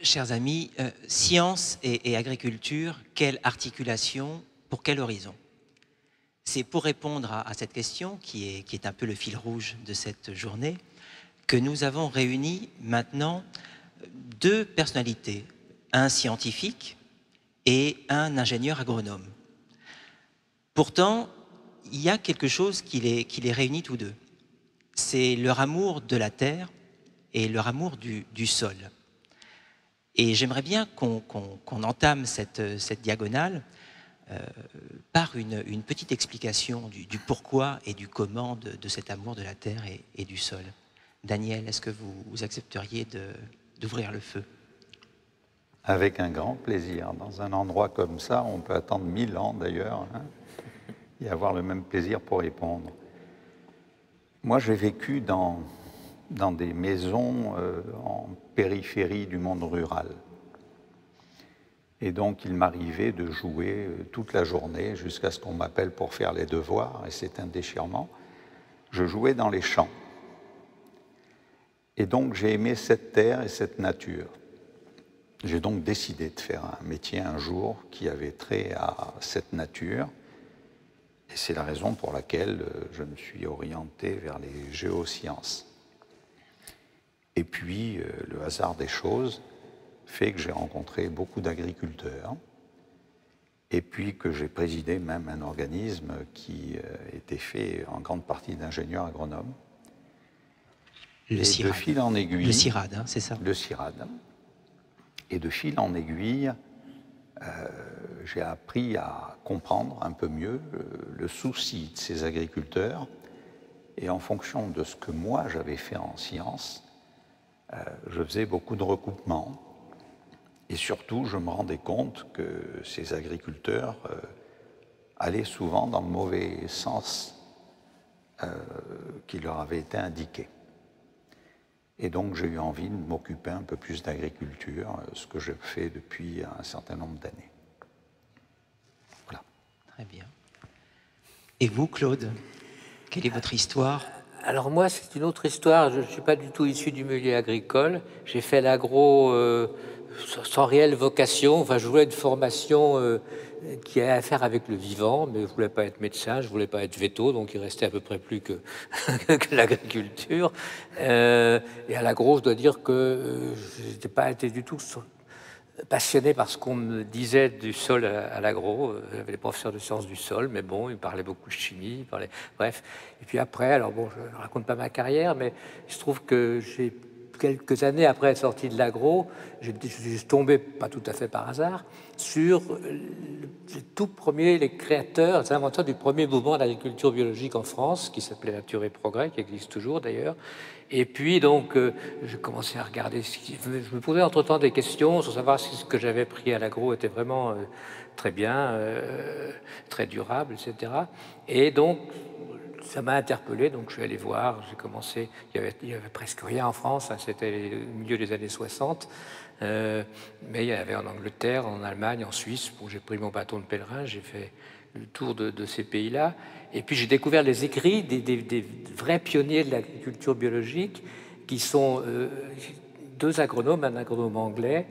Chers amis, science et agriculture, quelle articulation, pour quel horizon? C'est pour répondre à cette question, qui est un peu le fil rouge de cette journée, que nous avons réuni maintenant deux personnalités, un scientifique et un ingénieur agronome. Pourtant, il y a quelque chose qui les réunit tous deux. C'est leur amour de la terre et leur amour du sol. Et j'aimerais bien qu'on entame cette diagonale par une petite explication du pourquoi et du comment de cet amour de la terre et du sol. Daniel, est-ce que vous accepteriez d'ouvrir le feu? Avec un grand plaisir. Dans un endroit comme ça, on peut attendre 1000 ans d'ailleurs, et avoir le même plaisir pour répondre. Moi, j'ai vécu dans des maisons en périphérie du monde rural. Et donc, il m'arrivait de jouer toute la journée jusqu'à ce qu'on m'appelle pour faire les devoirs, et c'est un déchirement. Je jouais dans les champs. Et donc, j'ai aimé cette terre et cette nature. J'ai donc décidé de faire un métier un jour qui avait trait à cette nature. Et c'est la raison pour laquelle je me suis orienté vers les géosciences. Et puis, le hasard des choses fait que j'ai rencontré beaucoup d'agriculteurs et puis que j'ai présidé même un organisme qui était fait en grande partie d'ingénieurs agronomes. Le CIRAD. De fil en aiguille. Le CIRAD, hein, c'est ça? Le CIRAD. Et de fil en aiguille, j'ai appris à comprendre un peu mieux le souci de ces agriculteurs. Et en fonction de ce que moi j'avais fait en sciences, je faisais beaucoup de recoupements. Et surtout, je me rendais compte que ces agriculteurs allaient souvent dans le mauvais sens qui leur avait été indiqué. Et donc, j'ai eu envie de m'occuper un peu plus d'agriculture, ce que je fais depuis un certain nombre d'années. Voilà. Très bien. Et vous, Claude, quelle est votre histoire? Alors moi, c'est une autre histoire. Je ne suis pas du tout issu du milieu agricole. J'ai fait l'agro sans réelle vocation. Enfin, je voulais une formation qui a à faire avec le vivant, mais je ne voulais pas être médecin, je ne voulais pas être véto, donc il restait à peu près plus que, que l'agriculture. Et à l'agro, je dois dire que je n'étais pas été du tout passionné par ce qu'on me disait du sol à l'agro. J'avais des professeurs de sciences du sol, mais bon, ils parlaient beaucoup de chimie, ils parlaient... bref. Et puis après, alors bon, je ne raconte pas ma carrière, mais il se trouve que j'ai quelques années après être sorti de l'agro, je suis tombé, pas tout à fait par hasard, sur les tout premiers, les créateurs, les inventeurs du premier mouvement d'agriculture biologique en France, qui s'appelait Nature et Progrès, qui existe toujours d'ailleurs. Et puis donc, je commençais à regarder, je me posais entre-temps des questions sur savoir si ce que j'avais pris à l'agro était vraiment très bien, très durable, etc. Et donc, ça m'a interpellé, donc je suis allé voir, j'ai commencé, il y avait presque rien en France, hein, c'était au milieu des années 60, mais il y avait en Angleterre, en Allemagne, en Suisse. Bon, j'ai pris mon bâton de pèlerin, j'ai fait le tour de ces pays-là, et puis j'ai découvert les écrits des vrais pionniers de l'agriculture biologique, qui sont deux agronomes, un agronome anglais,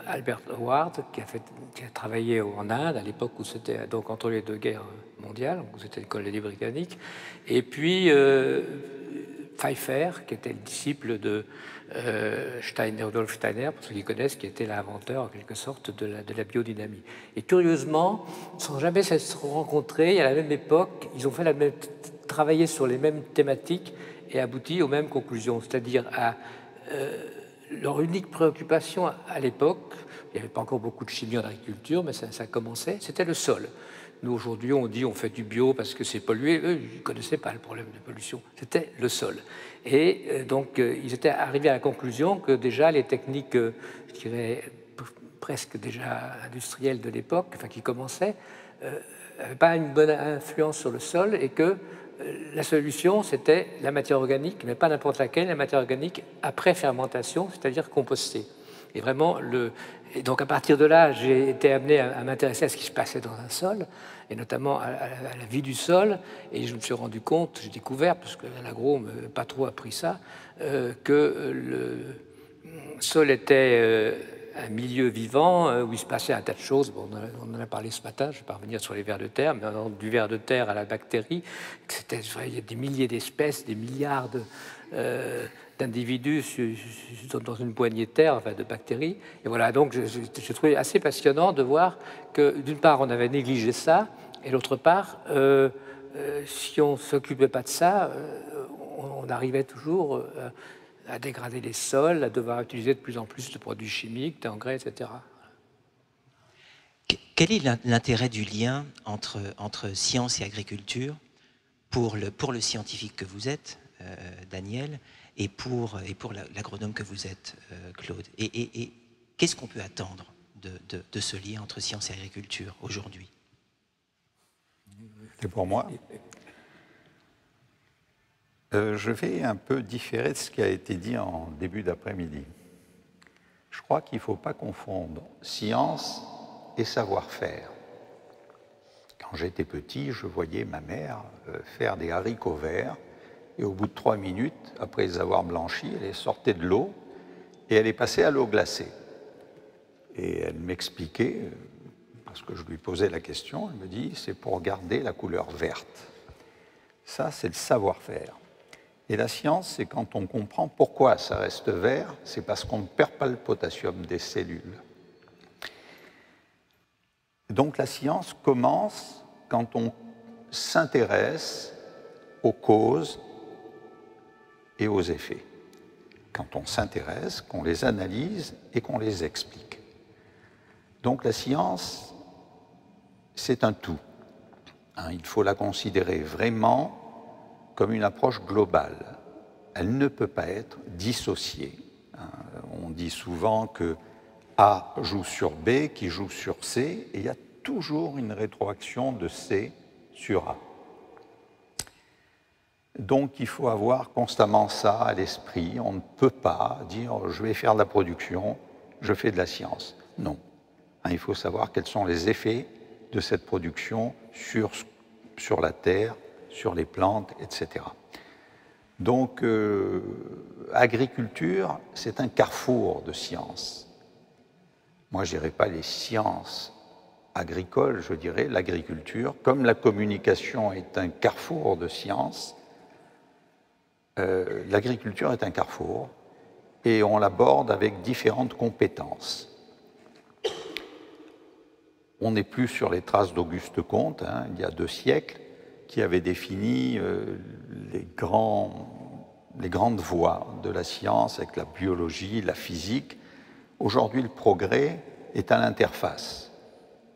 Albert Howard, qui a travaillé en Inde à l'époque où c'était donc entre les deux guerres mondiales, où c'était une colonie britannique, et puis Pfeiffer, qui était le disciple de Rudolf Steiner, pour ceux qui connaissent, qui était l'inventeur en quelque sorte de la biodynamie. Et curieusement, sans jamais se rencontrer, à la même époque, ils ont fait travaillé sur les mêmes thématiques et abouti aux mêmes conclusions, c'est-à-dire à leur unique préoccupation à l'époque, il n'y avait pas encore beaucoup de chimie en agriculture, mais ça commençait, c'était le sol. Nous, aujourd'hui, on dit on fait du bio parce que c'est pollué. Eux, ils ne connaissaient pas le problème de pollution. C'était le sol. Et donc, ils étaient arrivés à la conclusion que déjà les techniques, je dirais, presque déjà industrielles de l'époque, enfin qui commençaient, n'avaient pas une bonne influence sur le sol et que la solution, c'était la matière organique, mais pas n'importe laquelle, la matière organique après fermentation, c'est-à-dire compostée. Et vraiment, et donc à partir de là, j'ai été amené à m'intéresser à ce qui se passait dans un sol, et notamment à la vie du sol. Et je me suis rendu compte, j'ai découvert, parce que l'agro m'a pas trop appris ça, que le sol était un milieu vivant où il se passait un tas de choses. Bon, on en a parlé ce matin, je ne vais pas revenir sur les vers de terre, mais du ver de terre à la bactérie, il y a des milliers d'espèces, des milliards d'individus dans une poignée de terre, enfin de bactéries. Et voilà, donc je trouvais assez passionnant de voir que d'une part on avait négligé ça, et d'autre part, si on ne s'occupait pas de ça, on arrivait toujours à dégrader les sols, à devoir utiliser de plus en plus de produits chimiques, d'engrais, etc. Quel est l'intérêt du lien entre science et agriculture pour le scientifique que vous êtes, Daniel, et pour l'agronome que vous êtes, Claude? Et qu'est-ce qu'on peut attendre de ce lien entre science et agriculture aujourd'hui? C'est pour moi. Je vais un peu différer de ce qui a été dit en début d'après-midi. Je crois qu'il ne faut pas confondre science et savoir-faire. Quand j'étais petit, je voyais ma mère faire des haricots verts et au bout de 3 minutes, après les avoir blanchis, elle sortait de l'eau et elle est passée à l'eau glacée. Et elle m'expliquait, parce que je lui posais la question, elle me dit, c'est pour garder la couleur verte. Ça, c'est le savoir-faire. Et la science, c'est quand on comprend pourquoi ça reste vert, c'est parce qu'on ne perd pas le potassium des cellules. Donc la science commence quand on s'intéresse aux causes et aux effets. Quand on s'intéresse, qu'on les analyse et qu'on les explique. Donc la science, c'est un tout. Il faut la considérer vraiment comme une approche globale. Elle ne peut pas être dissociée. On dit souvent que A joue sur B, qui joue sur C, et il y a toujours une rétroaction de C sur A. Donc il faut avoir constamment ça à l'esprit. On ne peut pas dire « je vais faire de la production, je fais de la science ». Non. Il faut savoir quels sont les effets de cette production sur la terre, sur les plantes, etc. Donc, agriculture, c'est un carrefour de sciences. Moi, je ne dirais pas les sciences agricoles, je dirais l'agriculture. Comme la communication est un carrefour de sciences, l'agriculture est un carrefour et on l'aborde avec différentes compétences. On n'est plus sur les traces d'Auguste Comte, il y a 2 siècles, qui avait défini les grandes voies de la science avec la biologie, la physique. Aujourd'hui, le progrès est à l'interface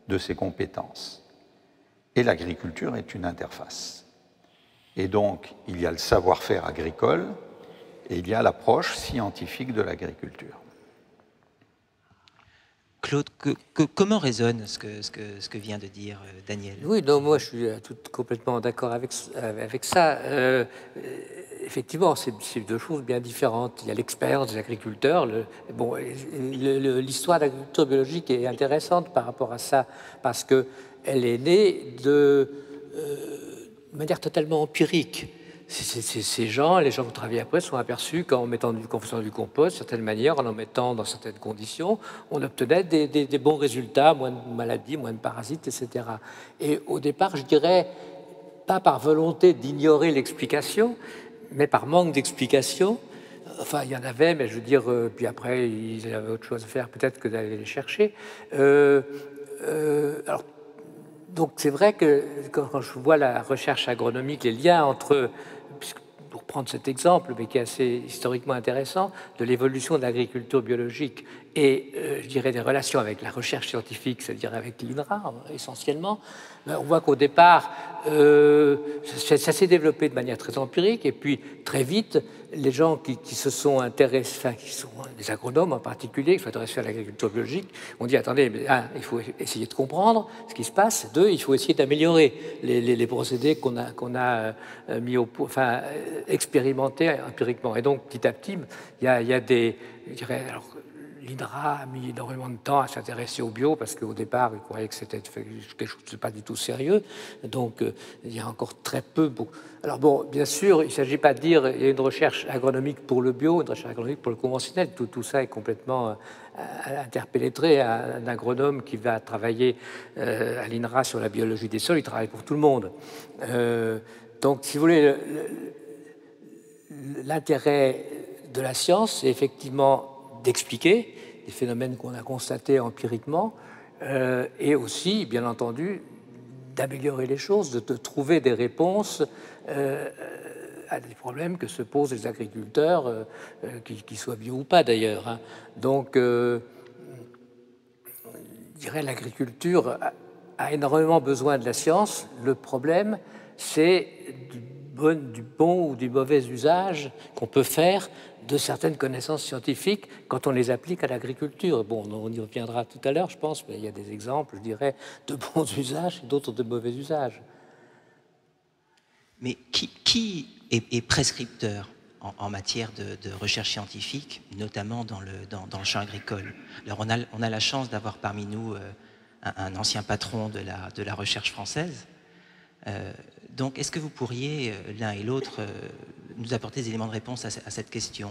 de ces compétences. Et l'agriculture est une interface. Et donc, il y a le savoir-faire agricole et il y a l'approche scientifique de l'agriculture. Claude, comment résonne ce que vient de dire Daniel? Oui, non, moi je suis complètement d'accord avec ça. Effectivement, c'est 2 choses bien différentes. Il y a l'expérience des agriculteurs. L'histoire de l'agriculture biologique est intéressante par rapport à ça, parce qu'elle est née de manière totalement empirique. Ces gens, les gens qui travaillent après, sont aperçus qu'en faisant du compost, de certaines manières, en mettant dans certaines conditions, on obtenait des bons résultats, moins de maladies, moins de parasites, etc. Et au départ, je dirais, pas par volonté d'ignorer l'explication, mais par manque d'explication. Enfin, il y en avait, mais je veux dire, puis après, ils avaient autre chose à faire peut-être que d'aller les chercher. Alors, donc c'est vrai que quand je vois la recherche agronomique, les liens entre, pour prendre cet exemple, mais qui est assez historiquement intéressant, de l'évolution de l'agriculture biologique et, je dirais, des relations avec la recherche scientifique, c'est-à-dire avec l'INRA essentiellement, on voit qu'au départ, ça s'est développé de manière très empirique, et puis très vite, les gens qui se sont intéressés, enfin, qui sont des agronomes en particulier, qui sont intéressés à l'agriculture biologique, ont dit, attendez, il faut essayer de comprendre ce qui se passe, 2, il faut essayer d'améliorer les procédés qu'on a mis expérimentés empiriquement. Et donc, petit à petit, il y a des, je dirais, alors, l'INRA a mis énormément de temps à s'intéresser au bio parce qu'au départ, ils croyaient que c'était quelque chose de pas du tout sérieux. Donc, il y a encore très peu. Alors bon, bien sûr, il ne s'agit pas de dire qu'il y a une recherche agronomique pour le bio, une recherche agronomique pour le conventionnel. Tout ça est complètement interpénétré. Un agronome qui va travailler à l'INRA sur la biologie des sols, il travaille pour tout le monde. Donc, si vous voulez, l'intérêt de la science, c'est effectivement d'expliquer des phénomènes qu'on a constatés empiriquement et aussi, bien entendu, d'améliorer les choses, de trouver des réponses à des problèmes que se posent les agriculteurs, qu'ils soient bio ou pas d'ailleurs. Hein. Donc, je dirais l'agriculture a énormément besoin de la science. Le problème, c'est du bon ou du mauvais usage qu'on peut faire de certaines connaissances scientifiques quand on les applique à l'agriculture. Bon, on y reviendra tout à l'heure, je pense, mais il y a des exemples, je dirais, de bons usages et d'autres de mauvais usages. Mais qui est prescripteur en matière de recherche scientifique, notamment dans le champ agricole? Alors on a la chance d'avoir parmi nous un ancien patron de la recherche française. Donc, est-ce que vous pourriez, l'un et l'autre, nous apporter des éléments de réponse à cette question?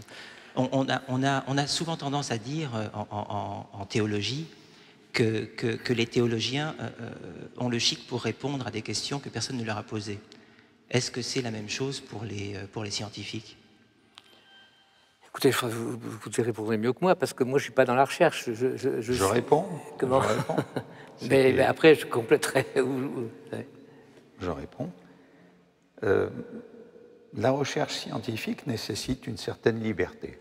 On a souvent tendance à dire en théologie que les théologiens ont le chic pour répondre à des questions que personne ne leur a posées. Est-ce que c'est la même chose pour les scientifiques? Écoutez, vous y répondrez mieux que moi, parce que moi, je ne suis pas dans la recherche. Je réponds. Comment? Je réponds. mais après, je compléterai. Je réponds. La recherche scientifique nécessite une certaine liberté.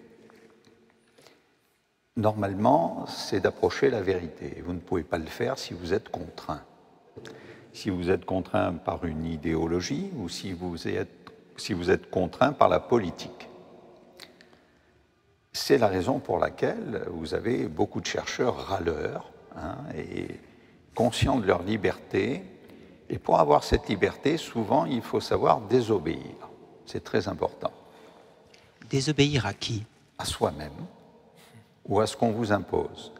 Normalement, c'est d'approcher la vérité. Vous ne pouvez pas le faire si vous êtes contraint. Si vous êtes contraint par une idéologie ou si vous êtes contraint par la politique. C'est la raison pour laquelle vous avez beaucoup de chercheurs râleurs et conscients de leur liberté. Et pour avoir cette liberté, souvent, il faut savoir désobéir. C'est très important. Désobéir à qui? À soi-même ou à ce qu'on vous impose.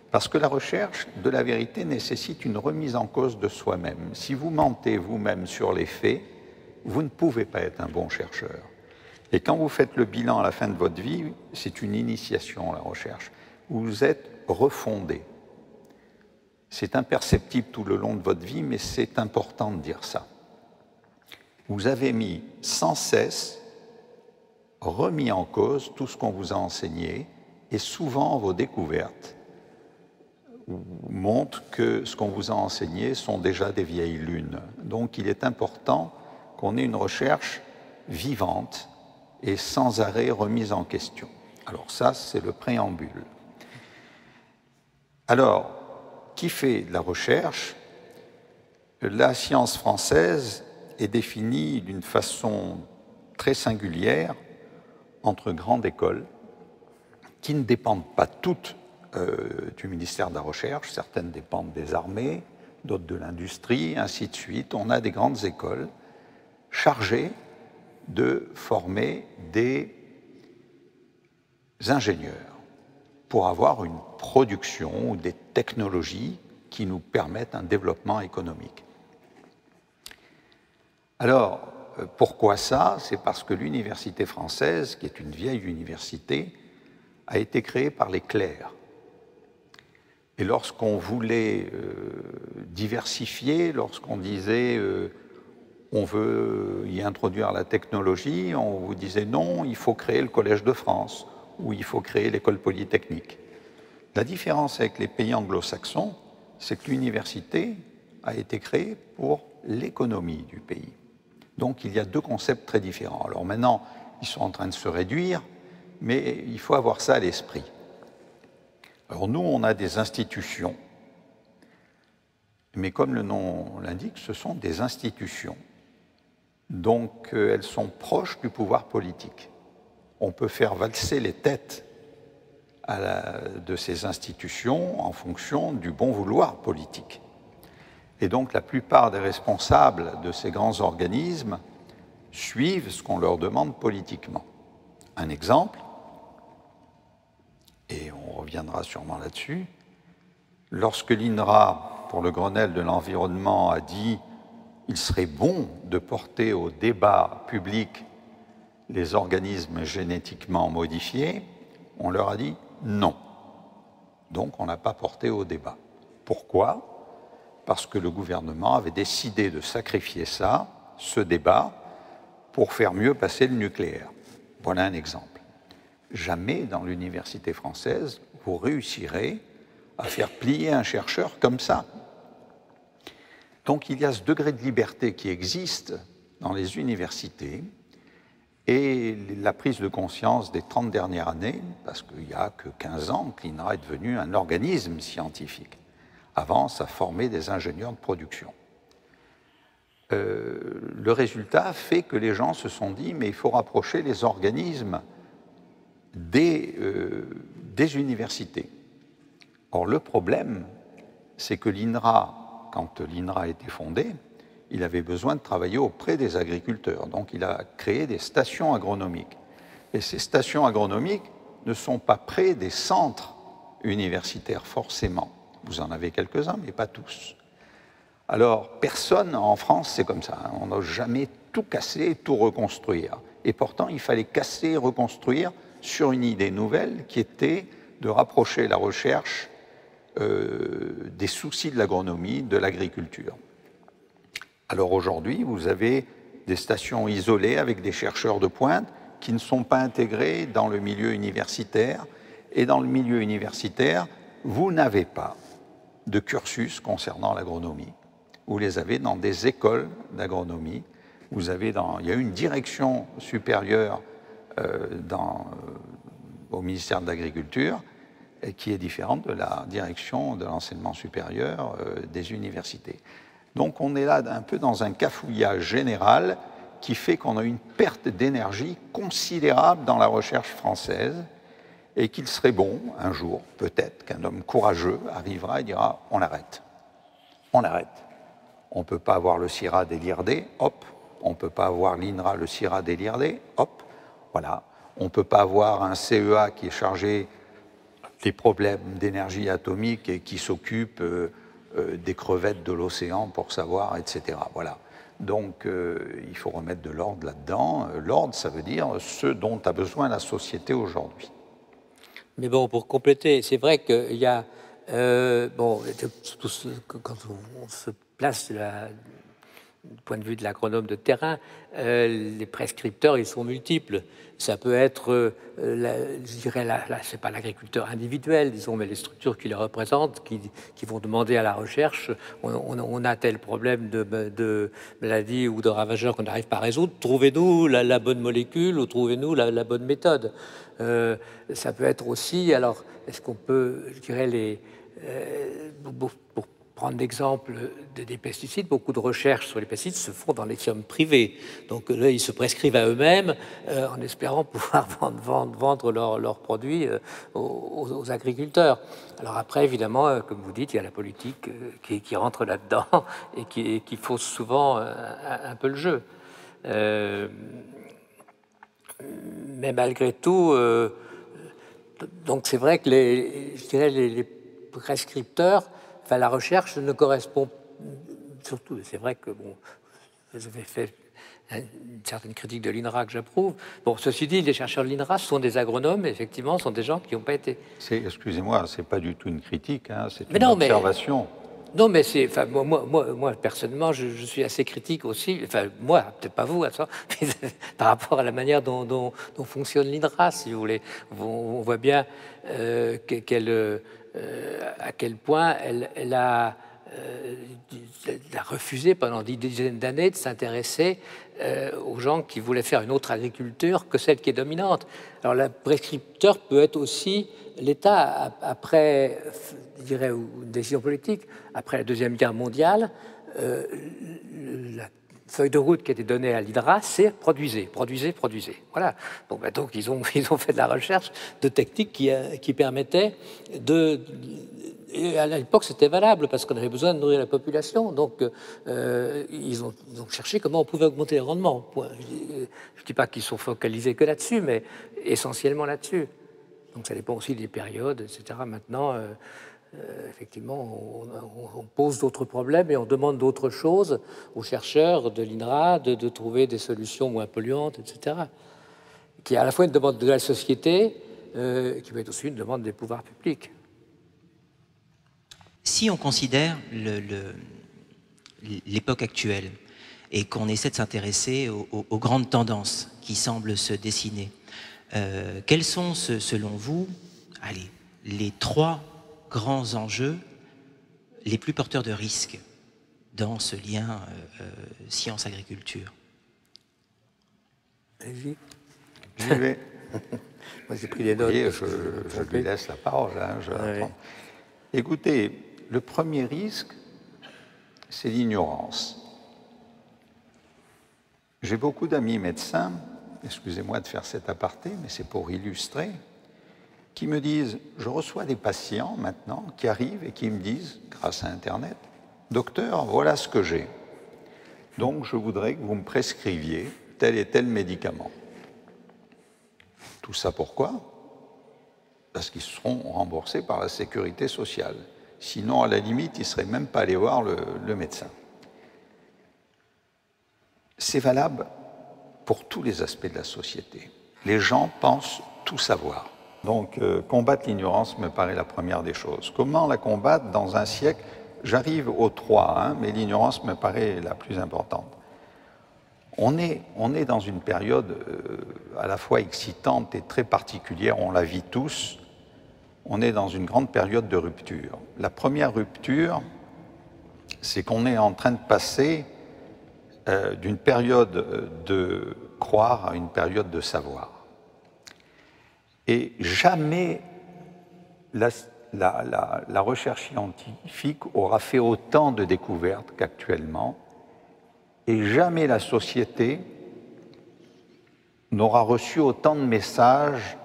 Parce que la recherche de la vérité nécessite une remise en cause de soi-même. Si vous mentez vous-même sur les faits, vous ne pouvez pas être un bon chercheur. Et quand vous faites le bilan à la fin de votre vie, c'est une initiation, la recherche. Vous êtes refondé. C'est imperceptible tout le long de votre vie, mais c'est important de dire ça. Vous avez mis sans cesse, remis en cause tout ce qu'on vous a enseigné, et souvent vos découvertes montrent que ce qu'on vous a enseigné sont déjà des vieilles lunes. Donc il est important qu'on ait une recherche vivante et sans arrêt remise en question. Alors ça, c'est le préambule. Alors, qui fait de la recherche? La science française est définie d'une façon très singulière entre grandes écoles qui ne dépendent pas toutes du ministère de la Recherche. Certaines dépendent des armées, d'autres de l'industrie, ainsi de suite. On a des grandes écoles chargées de former des ingénieurs pour avoir une production ou des technologies qui nous permettent un développement économique. Alors, pourquoi ça? C'est parce que l'université française, qui est une vieille université, a été créée par les clercs. Et lorsqu'on voulait diversifier, lorsqu'on disait on veut y introduire la technologie, on vous disait non, il faut créer le Collège de France ou il faut créer l'école polytechnique. La différence avec les pays anglo-saxons, c'est que l'université a été créée pour l'économie du pays. Donc il y a deux concepts très différents. Alors maintenant, ils sont en train de se réduire, mais il faut avoir ça à l'esprit. Alors nous, on a des institutions, mais comme le nom l'indique, ce sont des institutions. Donc elles sont proches du pouvoir politique. On peut faire valser les têtes de ces institutions en fonction du bon vouloir politique. Et donc la plupart des responsables de ces grands organismes suivent ce qu'on leur demande politiquement. Un exemple, et on reviendra sûrement là-dessus. Lorsque l'INRA, pour le Grenelle de l'environnement, a dit qu'il serait bon de porter au débat public les organismes génétiquement modifiés, on leur a dit non. Donc on n'a pas porté au débat. Pourquoi? Parce que le gouvernement avait décidé de sacrifier ça, ce débat, pour faire mieux passer le nucléaire. Voilà un exemple. Jamais dans l'université française, vous réussirez à faire plier un chercheur comme ça. Donc il y a ce degré de liberté qui existe dans les universités et la prise de conscience des 30 dernières années, parce qu'il n'y a que 15 ans que l'INRA est devenu un organisme scientifique. Avant, ça formait des ingénieurs de production. Le résultat fait que les gens se sont dit mais il faut rapprocher les organismes des universités. Or, le problème, c'est que l'INRA, quand l'INRA a été fondé, il avait besoin de travailler auprès des agriculteurs. Donc, il a créé des stations agronomiques. Et ces stations agronomiques ne sont pas près des centres universitaires, forcément. Vous en avez quelques-uns, mais pas tous. Alors, personne en France, c'est comme ça. On n'a jamais tout cassé, tout reconstruire. Et pourtant, il fallait casser et reconstruire sur une idée nouvelle qui était de rapprocher la recherche des soucis de l'agronomie, de l'agriculture. Alors aujourd'hui, vous avez des stations isolées avec des chercheurs de pointe qui ne sont pas intégrés dans le milieu universitaire. Et dans le milieu universitaire, vous n'avez pas de cursus concernant l'agronomie. Vous les avez dans des écoles d'agronomie. Il y a une direction supérieure au ministère de l'Agriculture qui est différente de la direction de l'enseignement supérieur des universités. Donc on est là un peu dans un cafouillage général qui fait qu'on a une perte d'énergie considérable dans la recherche française et qu'il serait bon, un jour, peut-être, qu'un homme courageux arrivera et dira « on arrête, on arrête ». On ne peut pas avoir le CIRAD et l'IRD, hop. On ne peut pas avoir l'INRA, le CIRAD et l'IRD, hop. Voilà. On ne peut pas avoir un CEA qui est chargé des problèmes d'énergie atomique et qui s'occupe des crevettes de l'océan pour savoir, etc. Voilà. Donc, il faut remettre de l'ordre là-dedans. L'ordre, ça veut dire ce dont a besoin la société aujourd'hui. Mais bon, pour compléter, c'est vrai qu'il y a... quand on se place du point de vue de l'agronome de terrain, les prescripteurs, ils sont multiples. Ça peut être, je dirais, c'est pas l'agriculteur individuel, disons, mais les structures qui le représentent, qui vont demander à la recherche, on a tel problème de maladie ou de ravageur qu'on n'arrive pas à résoudre, trouvez-nous la bonne molécule ou trouvez-nous la bonne méthode. Ça peut être aussi, alors, est-ce qu'on peut, je dirais, pour prendre l'exemple des pesticides, beaucoup de recherches sur les pesticides se font dans les firmes privées. Donc là, ils se prescrivent à eux-mêmes en espérant pouvoir vendre leurs produits aux agriculteurs. Alors après, évidemment, comme vous dites, il y a la politique qui rentre là-dedans et qui fausse souvent un peu le jeu. Mais malgré tout, donc c'est vrai que les prescripteurs, enfin, la recherche ne correspond surtout, c'est vrai que bon, vous avez fait une certaine critique de l'INRA que j'approuve. Bon, ceci dit, les chercheurs de l'INRA sont des agronomes, effectivement, sont des gens qui n'ont pas été... Excusez-moi, c'est pas du tout une critique, hein, c'est une observation. Non, mais c'est, enfin, moi personnellement, je suis assez critique aussi. Enfin, moi, peut-être pas vous, par rapport à la manière dont fonctionne l'INRA, si vous voulez. On voit bien à quel point elle a refusé pendant des dizaines d'années de s'intéresser aux gens qui voulaient faire une autre agriculture que celle qui est dominante. Alors, le prescripteur peut être aussi l'État après, je dirais, une décision politique, après la Deuxième Guerre mondiale, la feuille de route qui a été donnée à l'INRA, c'est produisez. Voilà. Bon, ben donc ils ont fait de la recherche de techniques qui permettaient de... Et à l'époque, c'était valable parce qu'on avait besoin de nourrir la population. Donc, ils ont cherché comment on pouvait augmenter les rendements. Je ne dis pas qu'ils sont focalisés que là-dessus, mais essentiellement là-dessus. Donc ça dépend aussi des périodes, etc. Maintenant, effectivement, on pose d'autres problèmes et on demande d'autres choses aux chercheurs de l'INRA, de trouver des solutions moins polluantes, etc. Qui est à la fois une demande de la société, qui peut être aussi une demande des pouvoirs publics. Si on considère l'époque actuelle et qu'on essaie de s'intéresser aux grandes tendances qui semblent se dessiner, quels sont, selon vous, allez, les 3 grands enjeux les plus porteurs de risques dans ce lien science-agriculture? Allez-y. J'y vais. Moi, j'ai pris les notes. Oui, je lui laisse la parole. Hein, Ouais. Écoutez, le premier risque, c'est l'ignorance. J'ai beaucoup d'amis médecins, excusez-moi de faire cet aparté, mais c'est pour illustrer, qui me disent, je reçois des patients maintenant qui arrivent et qui me disent, grâce à Internet, « Docteur, voilà ce que j'ai. Donc je voudrais que vous me prescriviez tel et tel médicament. » Tout ça pourquoi? Parce qu'ils seront remboursés par la sécurité sociale. Sinon, à la limite, ils ne seraient même pas allés voir le médecin. C'est valable pour tous les aspects de la société. Les gens pensent tout savoir. Donc, combattre l'ignorance me paraît la première des choses. Comment la combattre dans un siècle? J'arrive aux 3, hein, mais l'ignorance me paraît la plus importante. On est dans une période à la fois excitante et très particulière, on la vit tous. On est dans une grande période de rupture. La première rupture, c'est qu'on est en train de passer d'une période de croire à une période de savoir. Et jamais la recherche scientifique aura fait autant de découvertes qu'actuellement, et jamais la société n'aura reçu autant de messages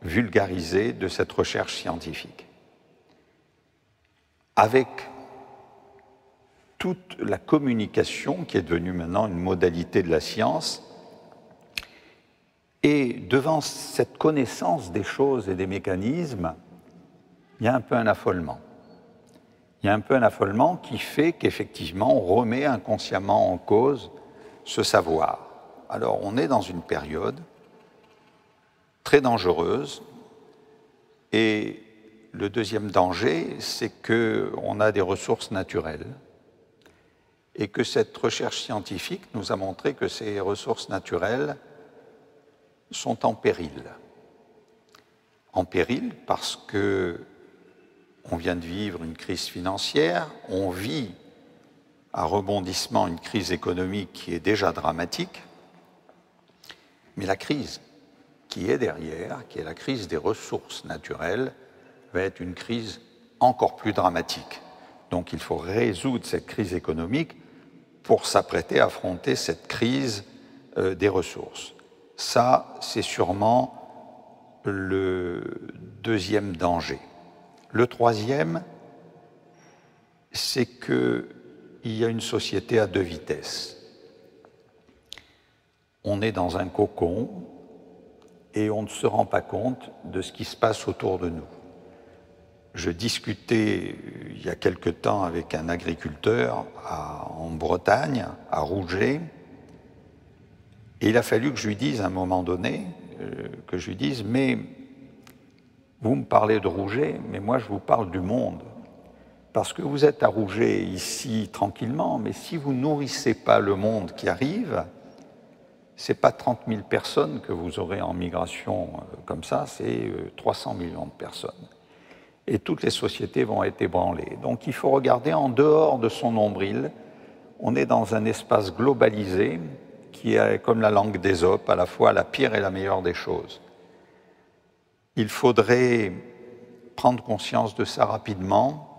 vulgarisés de cette recherche scientifique. Avec toute la communication qui est devenue maintenant une modalité de la science, et devant cette connaissance des choses et des mécanismes, il y a un peu un affolement. Il y a un peu un affolement qui fait qu'effectivement, on remet inconsciemment en cause ce savoir. Alors, on est dans une période très dangereuse, et le deuxième danger, c'est qu'on a des ressources naturelles, et que cette recherche scientifique nous a montré que ces ressources naturelles sont en péril. En péril parce que on vient de vivre une crise financière, on vit à rebondissement une crise économique qui est déjà dramatique, mais la crise qui est derrière, qui est la crise des ressources naturelles, va être une crise encore plus dramatique. Donc il faut résoudre cette crise économique pour s'apprêter à affronter cette crise des ressources. Ça, c'est sûrement le deuxième danger. Le troisième, c'est qu'il y a une société à 2 vitesses. On est dans un cocon et on ne se rend pas compte de ce qui se passe autour de nous. Je discutais il y a quelque temps avec un agriculteur en Bretagne, à Rouget, et il a fallu que je lui dise à un moment donné, mais vous me parlez de Rouget, mais moi je vous parle du monde. Parce que vous êtes à Rouget ici tranquillement, mais si vous nourrissez pas le monde qui arrive, c'est pas 30 000 personnes que vous aurez en migration comme ça, c'est 300 millions de personnes. Et toutes les sociétés vont être ébranlées. Donc il faut regarder en dehors de son nombril. On est dans un espace globalisé qui est comme la langue d'Ésope, à la fois la pire et la meilleure des choses. Il faudrait prendre conscience de ça rapidement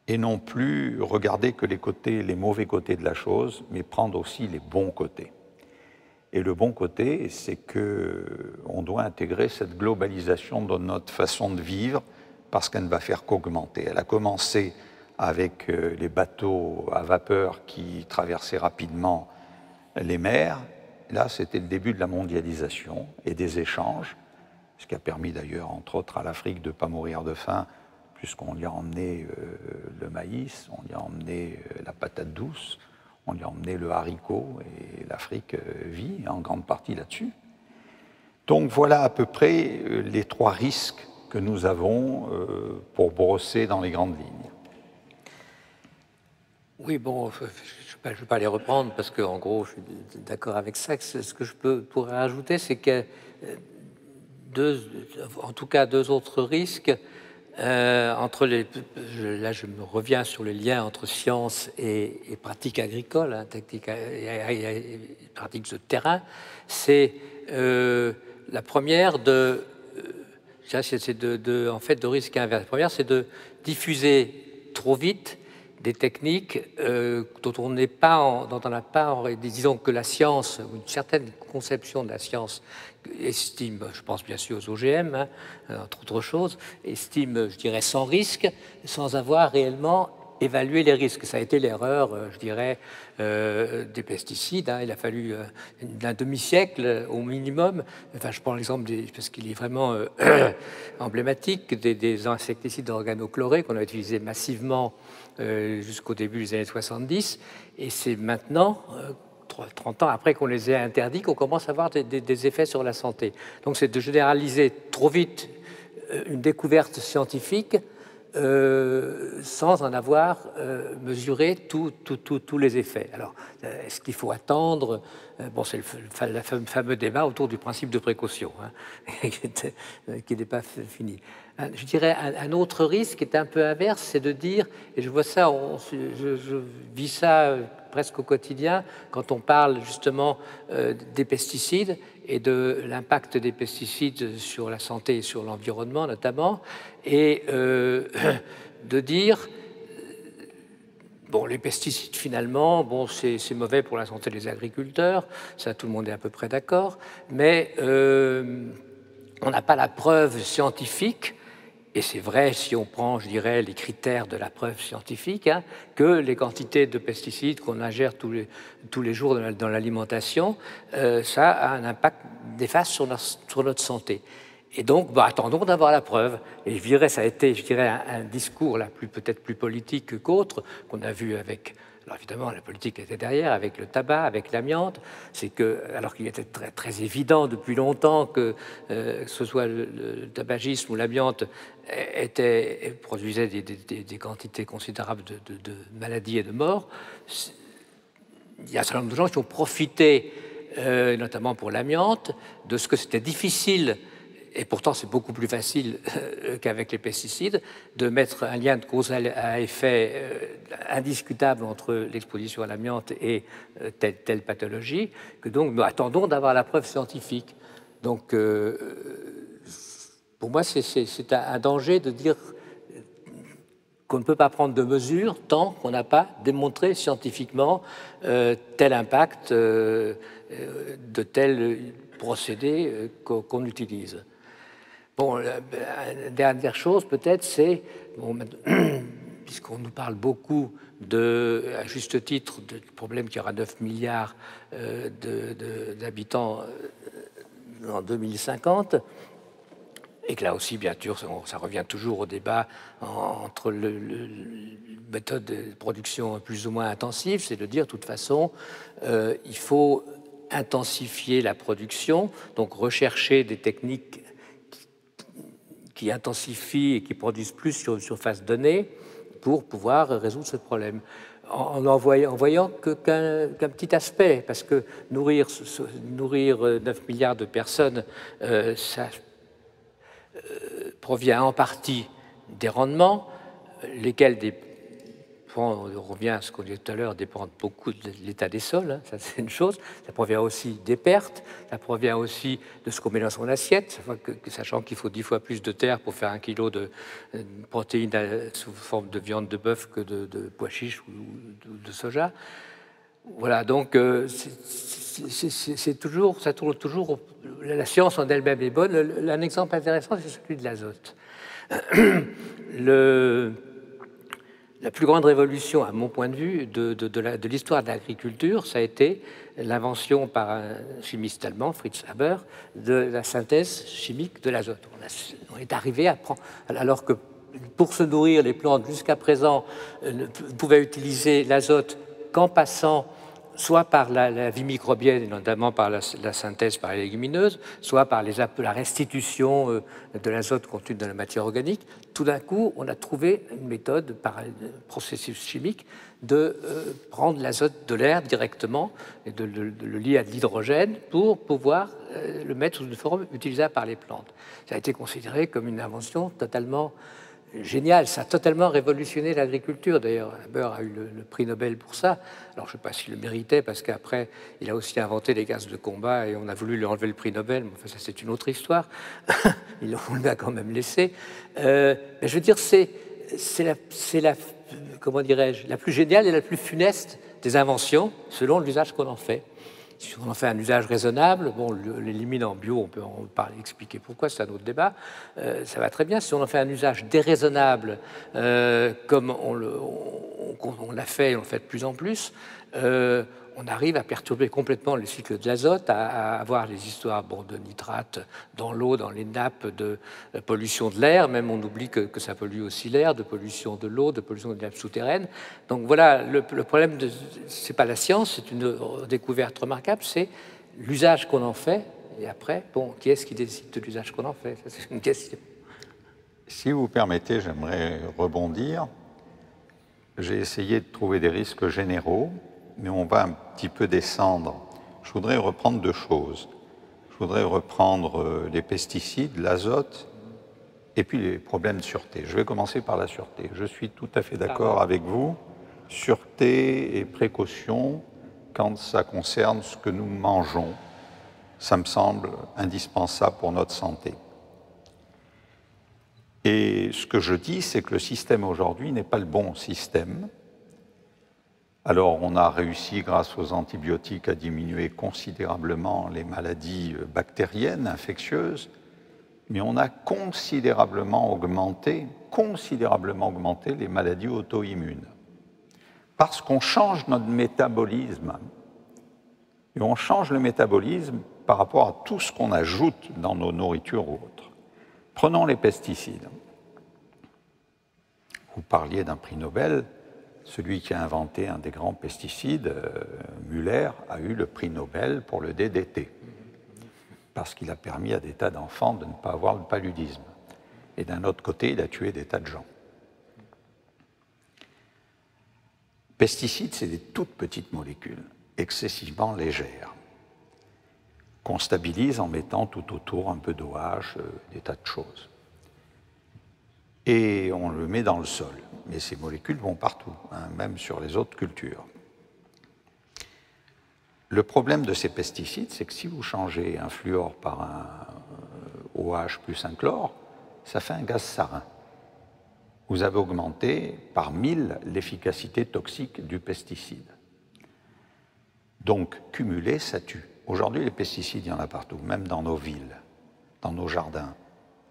et non plus regarder que les mauvais côtés de la chose, mais prendre aussi les bons côtés. Et le bon côté, c'est qu'on doit intégrer cette globalisation dans notre façon de vivre parce qu'elle ne va faire qu'augmenter. Elle a commencé avec les bateaux à vapeur qui traversaient rapidement les mers. Là, c'était le début de la mondialisation et des échanges. ce qui a permis d'ailleurs, entre autres, à l'Afrique de ne pas mourir de faim, puisqu'on lui a emmené le maïs, on lui a emmené la patate douce, on lui a emmené le haricot, et l'Afrique vit en grande partie là-dessus. Donc voilà à peu près les 3 risques que nous avons pour brosser dans les grandes lignes. Oui, bon, je ne vais pas les reprendre parce qu'en gros, je suis d'accord avec ça. Ce que je pourrais rajouter, c'est que en tout cas 2 autres risques entre les. Là, je me reviens sur le lien entre science et pratique agricole, hein, technique et pratique de terrain. C'est la première c'est en fait de risque inverse. La première, c'est de diffuser trop vite des techniques dont on n'est pas, dont on n'a pas, disons que la science, une certaine conception de la science estime, je pense bien sûr aux OGM, hein, entre autres choses, estime, je dirais, sans risque, sans avoir réellement évalué les risques. Ça a été l'erreur, je dirais, des pesticides. Hein. Il a fallu un demi-siècle au minimum. Enfin, je prends l'exemple, parce qu'il est vraiment emblématique, des insecticides organochlorés qu'on a utilisés massivement jusqu'au début des années 70. Et c'est maintenant, 30 ans après qu'on les ait interdits, qu'on commence à avoir des effets sur la santé. Donc c'est de généraliser trop vite une découverte scientifique sans en avoir mesuré tous les effets. Alors, est-ce qu'il faut attendre? Bon, c'est le fameux débat autour du principe de précaution, hein, qui n'est pas fini. Je dirais un autre risque qui est un peu inverse, c'est de dire, et je vois ça, je vis ça presque au quotidien, quand on parle justement des pesticides et de l'impact des pesticides sur la santé et sur l'environnement notamment, et de dire, bon, les pesticides finalement, bon, c'est mauvais pour la santé des agriculteurs, ça tout le monde est à peu près d'accord, mais on n'a pas la preuve scientifique. Et c'est vrai si on prend, je dirais, les critères de la preuve scientifique, hein, que les quantités de pesticides qu'on ingère tous les jours dans l'alimentation, ça a un impact néfaste sur notre santé. Et donc, attendons d'avoir la preuve. Et je dirais, ça a été, je dirais, un discours peut-être plus politique qu'autre, qu'on a vu avec. Alors évidemment, la politique était derrière, avec le tabac, avec l'amiante. C'est que, alors qu'il était très, très évident depuis longtemps que ce soit le tabagisme ou l'amiante produisait des quantités considérables de maladies et de morts, il y a un certain nombre de gens qui ont profité, notamment pour l'amiante, de ce que c'était difficile. Et pourtant, c'est beaucoup plus facile qu'avec les pesticides de mettre un lien de cause à effet indiscutable entre l'exposition à l'amiante et telle pathologie, que donc nous attendons d'avoir la preuve scientifique. Donc, pour moi, c'est un danger de dire qu'on ne peut pas prendre de mesures tant qu'on n'a pas démontré scientifiquement tel impact de tel procédé qu'on utilise. Bon, la dernière chose peut-être, c'est, bon, puisqu'on nous parle beaucoup, à juste titre, du problème qu'il y aura 9 milliards d'habitants en 2050, et que là aussi, bien sûr, ça revient toujours au débat entre la méthode de production plus ou moins intensive, c'est de dire, de toute façon, il faut intensifier la production, donc rechercher des techniques qui intensifient et qui produisent plus sur une surface donnée pour pouvoir résoudre ce problème. En voyant qu'un petit aspect, parce que nourrir 9 milliards de personnes, ça provient en partie des rendements, lesquels on revient à ce qu'on disait tout à l'heure, dépendent beaucoup de l'état des sols, hein, ça c'est une chose. Ça provient aussi des pertes, ça provient aussi de ce qu'on met dans son assiette, sachant qu'il faut 10 fois plus de terre pour faire 1 kilo de protéines sous forme de viande de bœuf que de pois chiches ou de soja. Voilà, donc c'est toujours, ça tourne toujours. La science en elle-même est bonne. Un exemple intéressant, c'est celui de l'azote. La plus grande révolution, à mon point de vue, de l'histoire de l'agriculture, ça a été l'invention par un chimiste allemand, Fritz Haber, de la synthèse chimique de l'azote. On est arrivé à prendre, alors que pour se nourrir, les plantes jusqu'à présent ne pouvaient utiliser l'azote qu'en passant soit par la vie microbienne, et notamment par la synthèse par les légumineuses, soit par la restitution de l'azote contenu dans la matière organique. Tout d'un coup, on a trouvé une méthode par un processus chimique de prendre l'azote de l'air directement et de le lier à de l'hydrogène pour pouvoir le mettre sous une forme utilisable par les plantes. Ça a été considéré comme une invention totalement génial, ça a totalement révolutionné l'agriculture. D'ailleurs, Haber a eu le prix Nobel pour ça. Alors, je ne sais pas s'il le méritait, parce qu'après, il a aussi inventé les gaz de combat et on a voulu lui enlever le prix Nobel. Mais enfin, ça, c'est une autre histoire. On l'a quand même laissé. Mais je veux dire, c'est la comment dirais-je, la plus géniale et la plus funeste des inventions, selon l'usage qu'on en fait. Si on en fait un usage raisonnable, bon, l'élimine en bio, on peut en parler, expliquer pourquoi, c'est un autre débat, ça va très bien. Si on en fait un usage déraisonnable, comme on l'a fait et on le fait de plus en plus, on arrive à perturber complètement le cycle de l'azote, à avoir les histoires de nitrates dans l'eau, dans les nappes, de pollution de l'air, même on oublie que ça pollue aussi l'air, de pollution de l'eau, de pollution des nappes souterraines. Donc voilà, le problème, c'est pas la science, c'est une découverte remarquable, c'est l'usage qu'on en fait, et après, bon, qui est-ce qui décide de l'usage qu'on en fait? C'est une question. Si vous permettez, j'aimerais rebondir. J'ai essayé de trouver des risques généraux, mais on va un petit peu descendre. Je voudrais reprendre deux choses. Je voudrais reprendre les pesticides, l'azote, et puis les problèmes de sûreté. Je vais commencer par la sûreté. Je suis tout à fait d'accord avec vous. Sûreté et précaution, quand ça concerne ce que nous mangeons, ça me semble indispensable pour notre santé. Et ce que je dis, c'est que le système aujourd'hui n'est pas le bon système. Alors, on a réussi, grâce aux antibiotiques, à diminuer considérablement les maladies bactériennes, infectieuses, mais on a considérablement augmenté les maladies auto-immunes. Parce qu'on change notre métabolisme. Et on change le métabolisme par rapport à tout ce qu'on ajoute dans nos nourritures ou autres. Prenons les pesticides. Vous parliez d'un prix Nobel. Celui qui a inventé un des grands pesticides, Müller, a eu le prix Nobel pour le DDT, parce qu'il a permis à des tas d'enfants de ne pas avoir le paludisme. Et d'un autre côté, il a tué des tas de gens. Pesticides, c'est des toutes petites molécules, excessivement légères, qu'on stabilise en mettant tout autour un peu d'OH, des tas de choses. Et on le met dans le sol. Mais ces molécules vont partout, même sur les autres cultures. Le problème de ces pesticides, c'est que si vous changez un fluor par un OH plus un chlore, ça fait un gaz sarin. Vous avez augmenté par 1000 l'efficacité toxique du pesticide. Donc, cumulé, ça tue. Aujourd'hui, les pesticides, il y en a partout, même dans nos villes, dans nos jardins,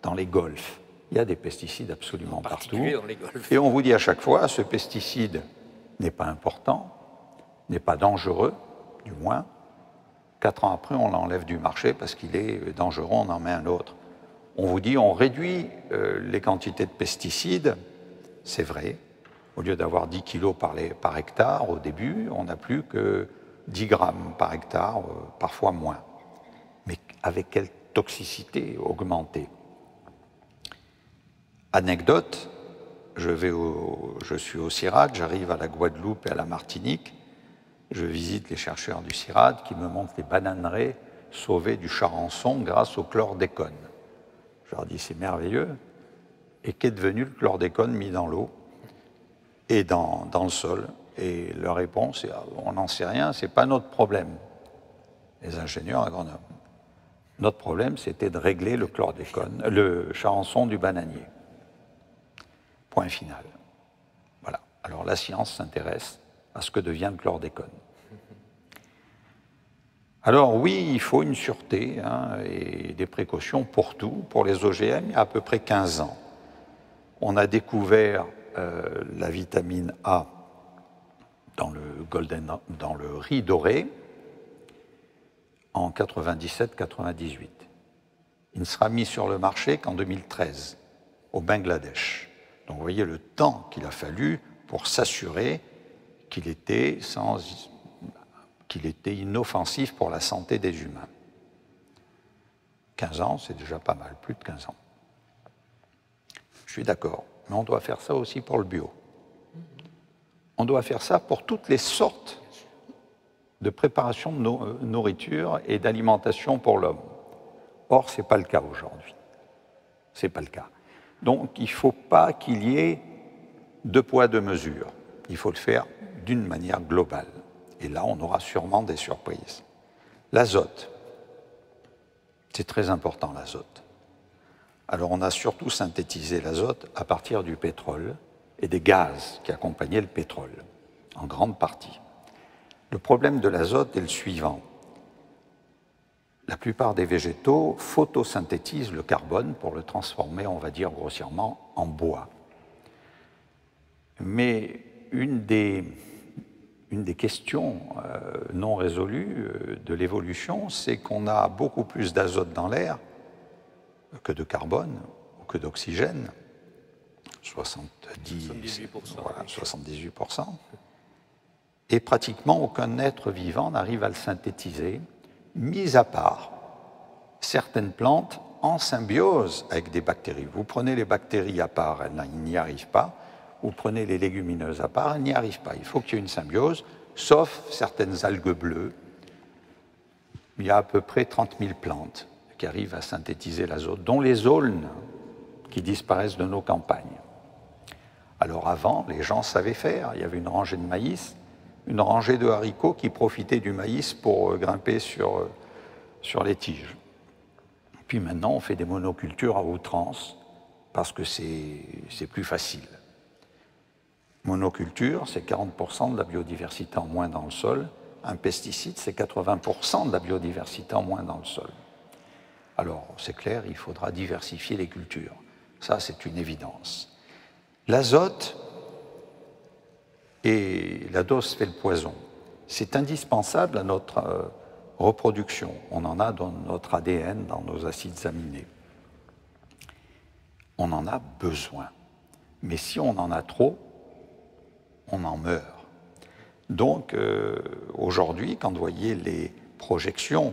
dans les golfs. Il y a des pesticides absolument partout. Et on vous dit à chaque fois, ce pesticide n'est pas important, n'est pas dangereux, du moins. 4 ans après, on l'enlève du marché parce qu'il est dangereux, on en met un autre. On vous dit, on réduit les quantités de pesticides, c'est vrai. Au lieu d'avoir 10 kilos par hectare au début, on n'a plus que 10 grammes par hectare, parfois moins. Mais avec quelle toxicité augmentée? Anecdote, je suis au CIRAD, j'arrive à la Guadeloupe et à la Martinique, je visite les chercheurs du CIRAD qui me montrent les bananeraies sauvées du charançon grâce au chlordécone. Je leur dis, c'est merveilleux. Et qu'est devenu le chlordécone mis dans l'eau et dans le sol? Et leur réponse est, on n'en sait rien, ce n'est pas notre problème. Les ingénieurs agronomes. Notre problème, c'était de régler le chlordécone, le charançon du bananier. Point final. Voilà. Alors la science s'intéresse à ce que devient le chlordécone. Alors oui, il faut une sûreté et des précautions pour tout. Pour les OGM, il y a à peu près 15 ans, on a découvert la vitamine A dans le riz doré en 97-98. Il ne sera mis sur le marché qu'en 2013, au Bangladesh. Donc vous voyez le temps qu'il a fallu pour s'assurer qu'il était inoffensif pour la santé des humains. 15 ans, c'est déjà pas mal, plus de 15 ans. Je suis d'accord, mais on doit faire ça aussi pour le bio. On doit faire ça pour toutes les sortes de préparation de nourriture et d'alimentation pour l'homme. Or, ce n'est pas le cas aujourd'hui. Ce n'est pas le cas. Donc, il ne faut pas qu'il y ait deux poids, deux mesures. Il faut le faire d'une manière globale. Et là, on aura sûrement des surprises. L'azote. C'est très important, l'azote. Alors, on a surtout synthétisé l'azote à partir du pétrole et des gaz qui accompagnaient le pétrole, en grande partie. Le problème de l'azote est le suivant. La plupart des végétaux photosynthétisent le carbone pour le transformer, on va dire grossièrement, en bois. Mais une des questions non résolues de l'évolution, c'est qu'on a beaucoup plus d'azote dans l'air que de carbone ou que d'oxygène. 78%. Voilà, 78%. Et pratiquement aucun être vivant n'arrive à le synthétiser, mis à part certaines plantes en symbiose avec des bactéries. Vous prenez les bactéries à part, elles n'y arrivent pas. Vous prenez les légumineuses à part, elles n'y arrivent pas. Il faut qu'il y ait une symbiose, sauf certaines algues bleues. Il y a à peu près 30 000 plantes qui arrivent à synthétiser l'azote, dont les aulnes qui disparaissent de nos campagnes. Alors avant, les gens savaient faire. Il y avait une rangée de maïs, une rangée de haricots qui profitaient du maïs pour grimper sur les tiges. Puis maintenant, on fait des monocultures à outrance parce que c'est plus facile. Monoculture, c'est 40% de la biodiversité en moins dans le sol. Un pesticide, c'est 80% de la biodiversité en moins dans le sol. Alors, c'est clair, il faudra diversifier les cultures. Ça, c'est une évidence. L'azote, et la dose fait le poison, c'est indispensable à notre reproduction. On en a dans notre ADN, dans nos acides aminés. On en a besoin. Mais si on en a trop, on en meurt. Donc, aujourd'hui, quand vous voyez les projections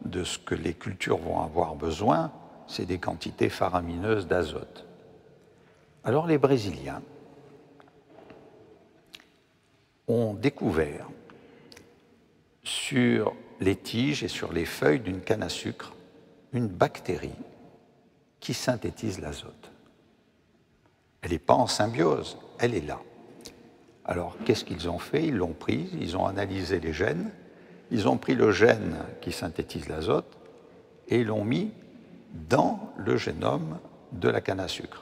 de ce que les cultures vont avoir besoin, c'est des quantités faramineuses d'azote. Alors, les Brésiliens ont découvert sur les tiges et sur les feuilles d'une canne à sucre une bactérie qui synthétise l'azote. Elle n'est pas en symbiose, elle est là. Alors, qu'est-ce qu'ils ont fait? Ils l'ont pris, ils ont analysé les gènes, ils ont pris le gène qui synthétise l'azote et l'ont mis dans le génome de la canne à sucre.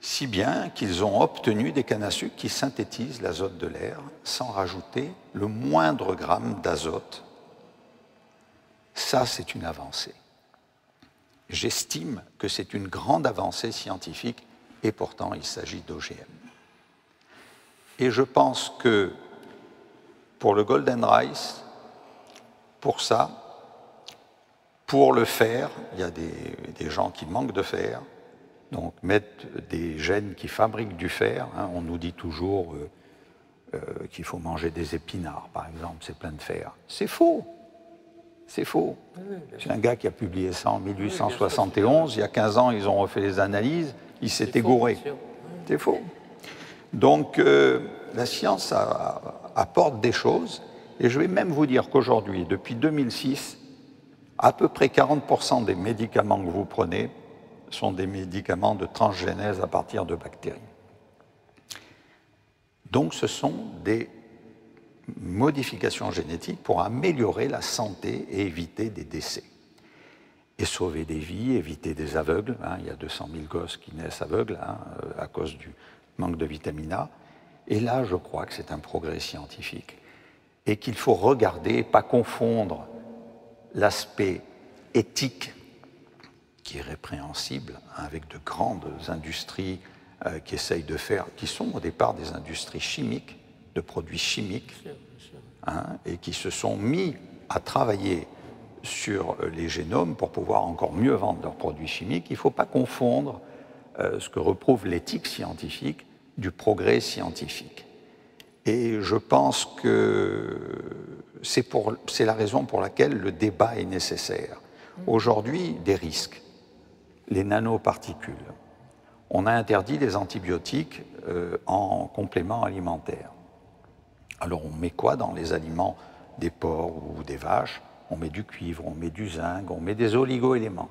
Si bien qu'ils ont obtenu des cannes à sucre qui synthétisent l'azote de l'air sans rajouter le moindre gramme d'azote. Ça, c'est une avancée. J'estime que c'est une grande avancée scientifique et pourtant il s'agit d'OGM. Et je pense que pour le Golden Rice, pour ça, pour le fer, il y a des gens qui manquent de fer, donc mettre des gènes qui fabriquent du fer. Hein, on nous dit toujours qu'il faut manger des épinards, par exemple, c'est plein de fer. C'est faux. C'est faux. C'est un gars qui a publié ça en 1871. Il y a 15 ans, ils ont refait les analyses. Il s'était gouré. C'est faux. Donc, la science apporte des choses. Et je vais même vous dire qu'aujourd'hui, depuis 2006, à peu près 40% des médicaments que vous prenez sont des médicaments de transgénèse à partir de bactéries. Donc, ce sont des modifications génétiques pour améliorer la santé et éviter des décès. Et sauver des vies, éviter des aveugles. Hein, il y a 200 000 gosses qui naissent aveugles à cause du manque de vitamine A. Et là, je crois que c'est un progrès scientifique. Et qu'il faut regarder, pas confondre l'aspect éthique, qui est répréhensible, avec de grandes industries qui essayent de faire, qui sont au départ des industries chimiques, de produits chimiques, et qui se sont mis à travailler sur les génomes pour pouvoir encore mieux vendre leurs produits chimiques. Il ne faut pas confondre ce que reprouve l'éthique scientifique du progrès scientifique. Et je pense que c'est la raison pour laquelle le débat est nécessaire. Aujourd'hui, des risques, les nanoparticules. On a interdit les antibiotiques en complément alimentaire. Alors on met quoi dans les aliments des porcs ou des vaches? On met du cuivre, on met du zinc, on met des oligo-éléments.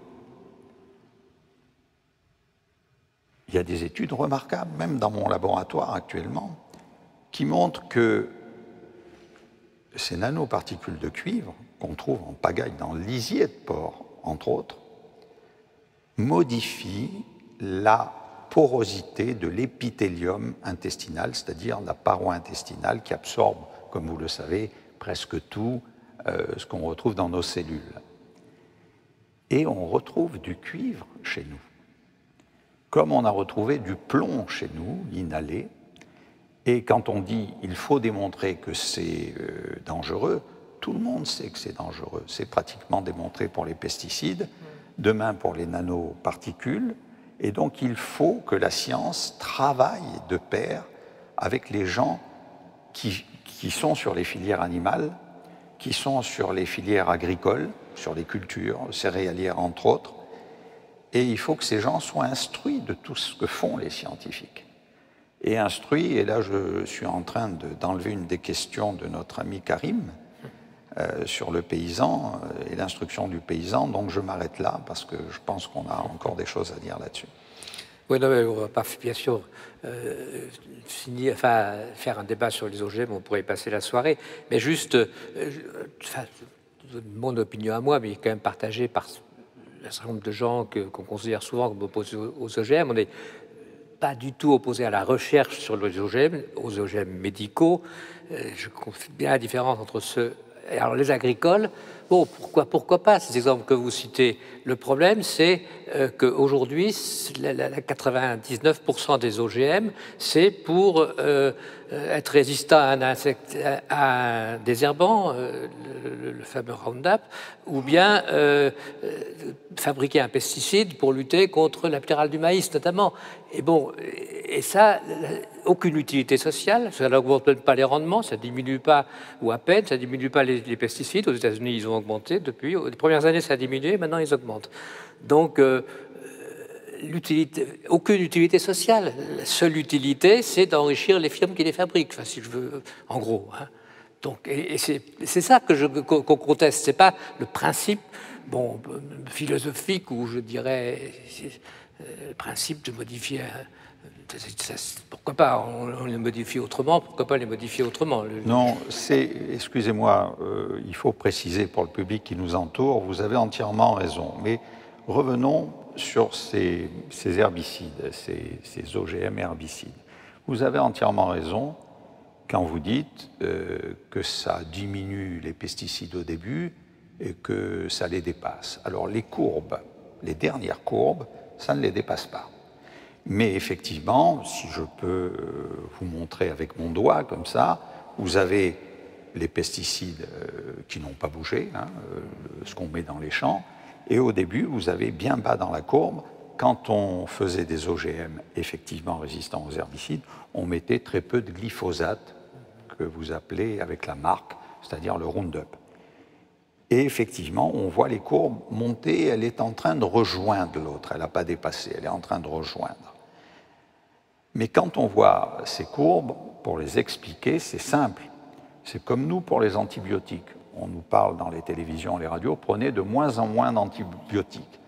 Il y a des études remarquables, même dans mon laboratoire actuellement, qui montrent que ces nanoparticules de cuivre, qu'on trouve en pagaille dans le lisier de porc, entre autres, modifient la porosité de l'épithélium intestinal, c'est-à-dire la paroi intestinale qui absorbe, comme vous le savez, presque tout ce qu'on retrouve dans nos cellules. Et on retrouve du cuivre chez nous, comme on a retrouvé du plomb chez nous, inhalé. Et quand on dit il faut démontrer que c'est dangereux, tout le monde sait que c'est dangereux. C'est pratiquement démontré pour les pesticides, demain pour les nanoparticules. Et donc il faut que la science travaille de pair avec les gens qui sont sur les filières animales, qui sont sur les filières agricoles, sur les cultures céréalières entre autres. Et il faut que ces gens soient instruits de tout ce que font les scientifiques. Et instruits, et là je suis en train d'enlever une des questions de notre ami Karim sur le paysan et l'instruction du paysan, donc je m'arrête là parce que je pense qu'on a encore des choses à dire là-dessus. Oui, non, mais on ne va pas, bien sûr, faire un débat sur les OGM, on pourrait y passer la soirée, mais juste, mon opinion à moi, mais quand même partagée par un certain nombre de gens qu'on considère souvent comme opposés aux OGM, on n'est pas du tout opposé à la recherche sur les OGM, aux OGM médicaux. Je confie bien la différence entre ceux... Alors les agricoles, bon, pourquoi pas ces exemples que vous citez. Le problème, c'est qu'aujourd'hui, 99% des OGM, c'est pour être résistant à un insecte, à un désherbant, le fameux Roundup, ou bien fabriquer un pesticide pour lutter contre la pyrale du maïs, notamment. Et bon, et ça, aucune utilité sociale, ça n'augmente pas les rendements, ça diminue pas, ou à peine, ça diminue pas les pesticides. Aux États-Unis, ils ont augmenté depuis. Les premières années, ça a diminué, maintenant ils augmentent. Donc, aucune utilité sociale. La seule utilité, c'est d'enrichir les firmes qui les fabriquent, enfin, si je veux, en gros. Hein. Donc, et c'est ça qu'on conteste. C'est pas le principe, bon, philosophique, ou je dirais le principe de modifier. Pourquoi pas on les modifie autrement? Pourquoi pas les modifier autrement? Non, excusez-moi, il faut préciser pour le public qui nous entoure, vous avez entièrement raison. Mais revenons sur ces herbicides, ces OGM herbicides. Vous avez entièrement raison quand vous dites que ça diminue les pesticides au début et que ça les dépasse. Alors les courbes, les dernières courbes, ça ne les dépasse pas. Mais effectivement, si je peux vous montrer avec mon doigt comme ça, vous avez les pesticides qui n'ont pas bougé, hein, ce qu'on met dans les champs, et au début, vous avez bien bas dans la courbe, quand on faisait des OGM effectivement résistants aux herbicides, on mettait très peu de glyphosate, que vous appelez avec la marque, c'est-à-dire le Roundup. Et effectivement, on voit les courbes monter, elle est en train de rejoindre l'autre, elle n'a pas dépassé, elle est en train de rejoindre. Mais quand on voit ces courbes, pour les expliquer, c'est simple. C'est comme nous pour les antibiotiques. On nous parle dans les télévisions, les radios, prenez de moins en moins d'antibiotiques.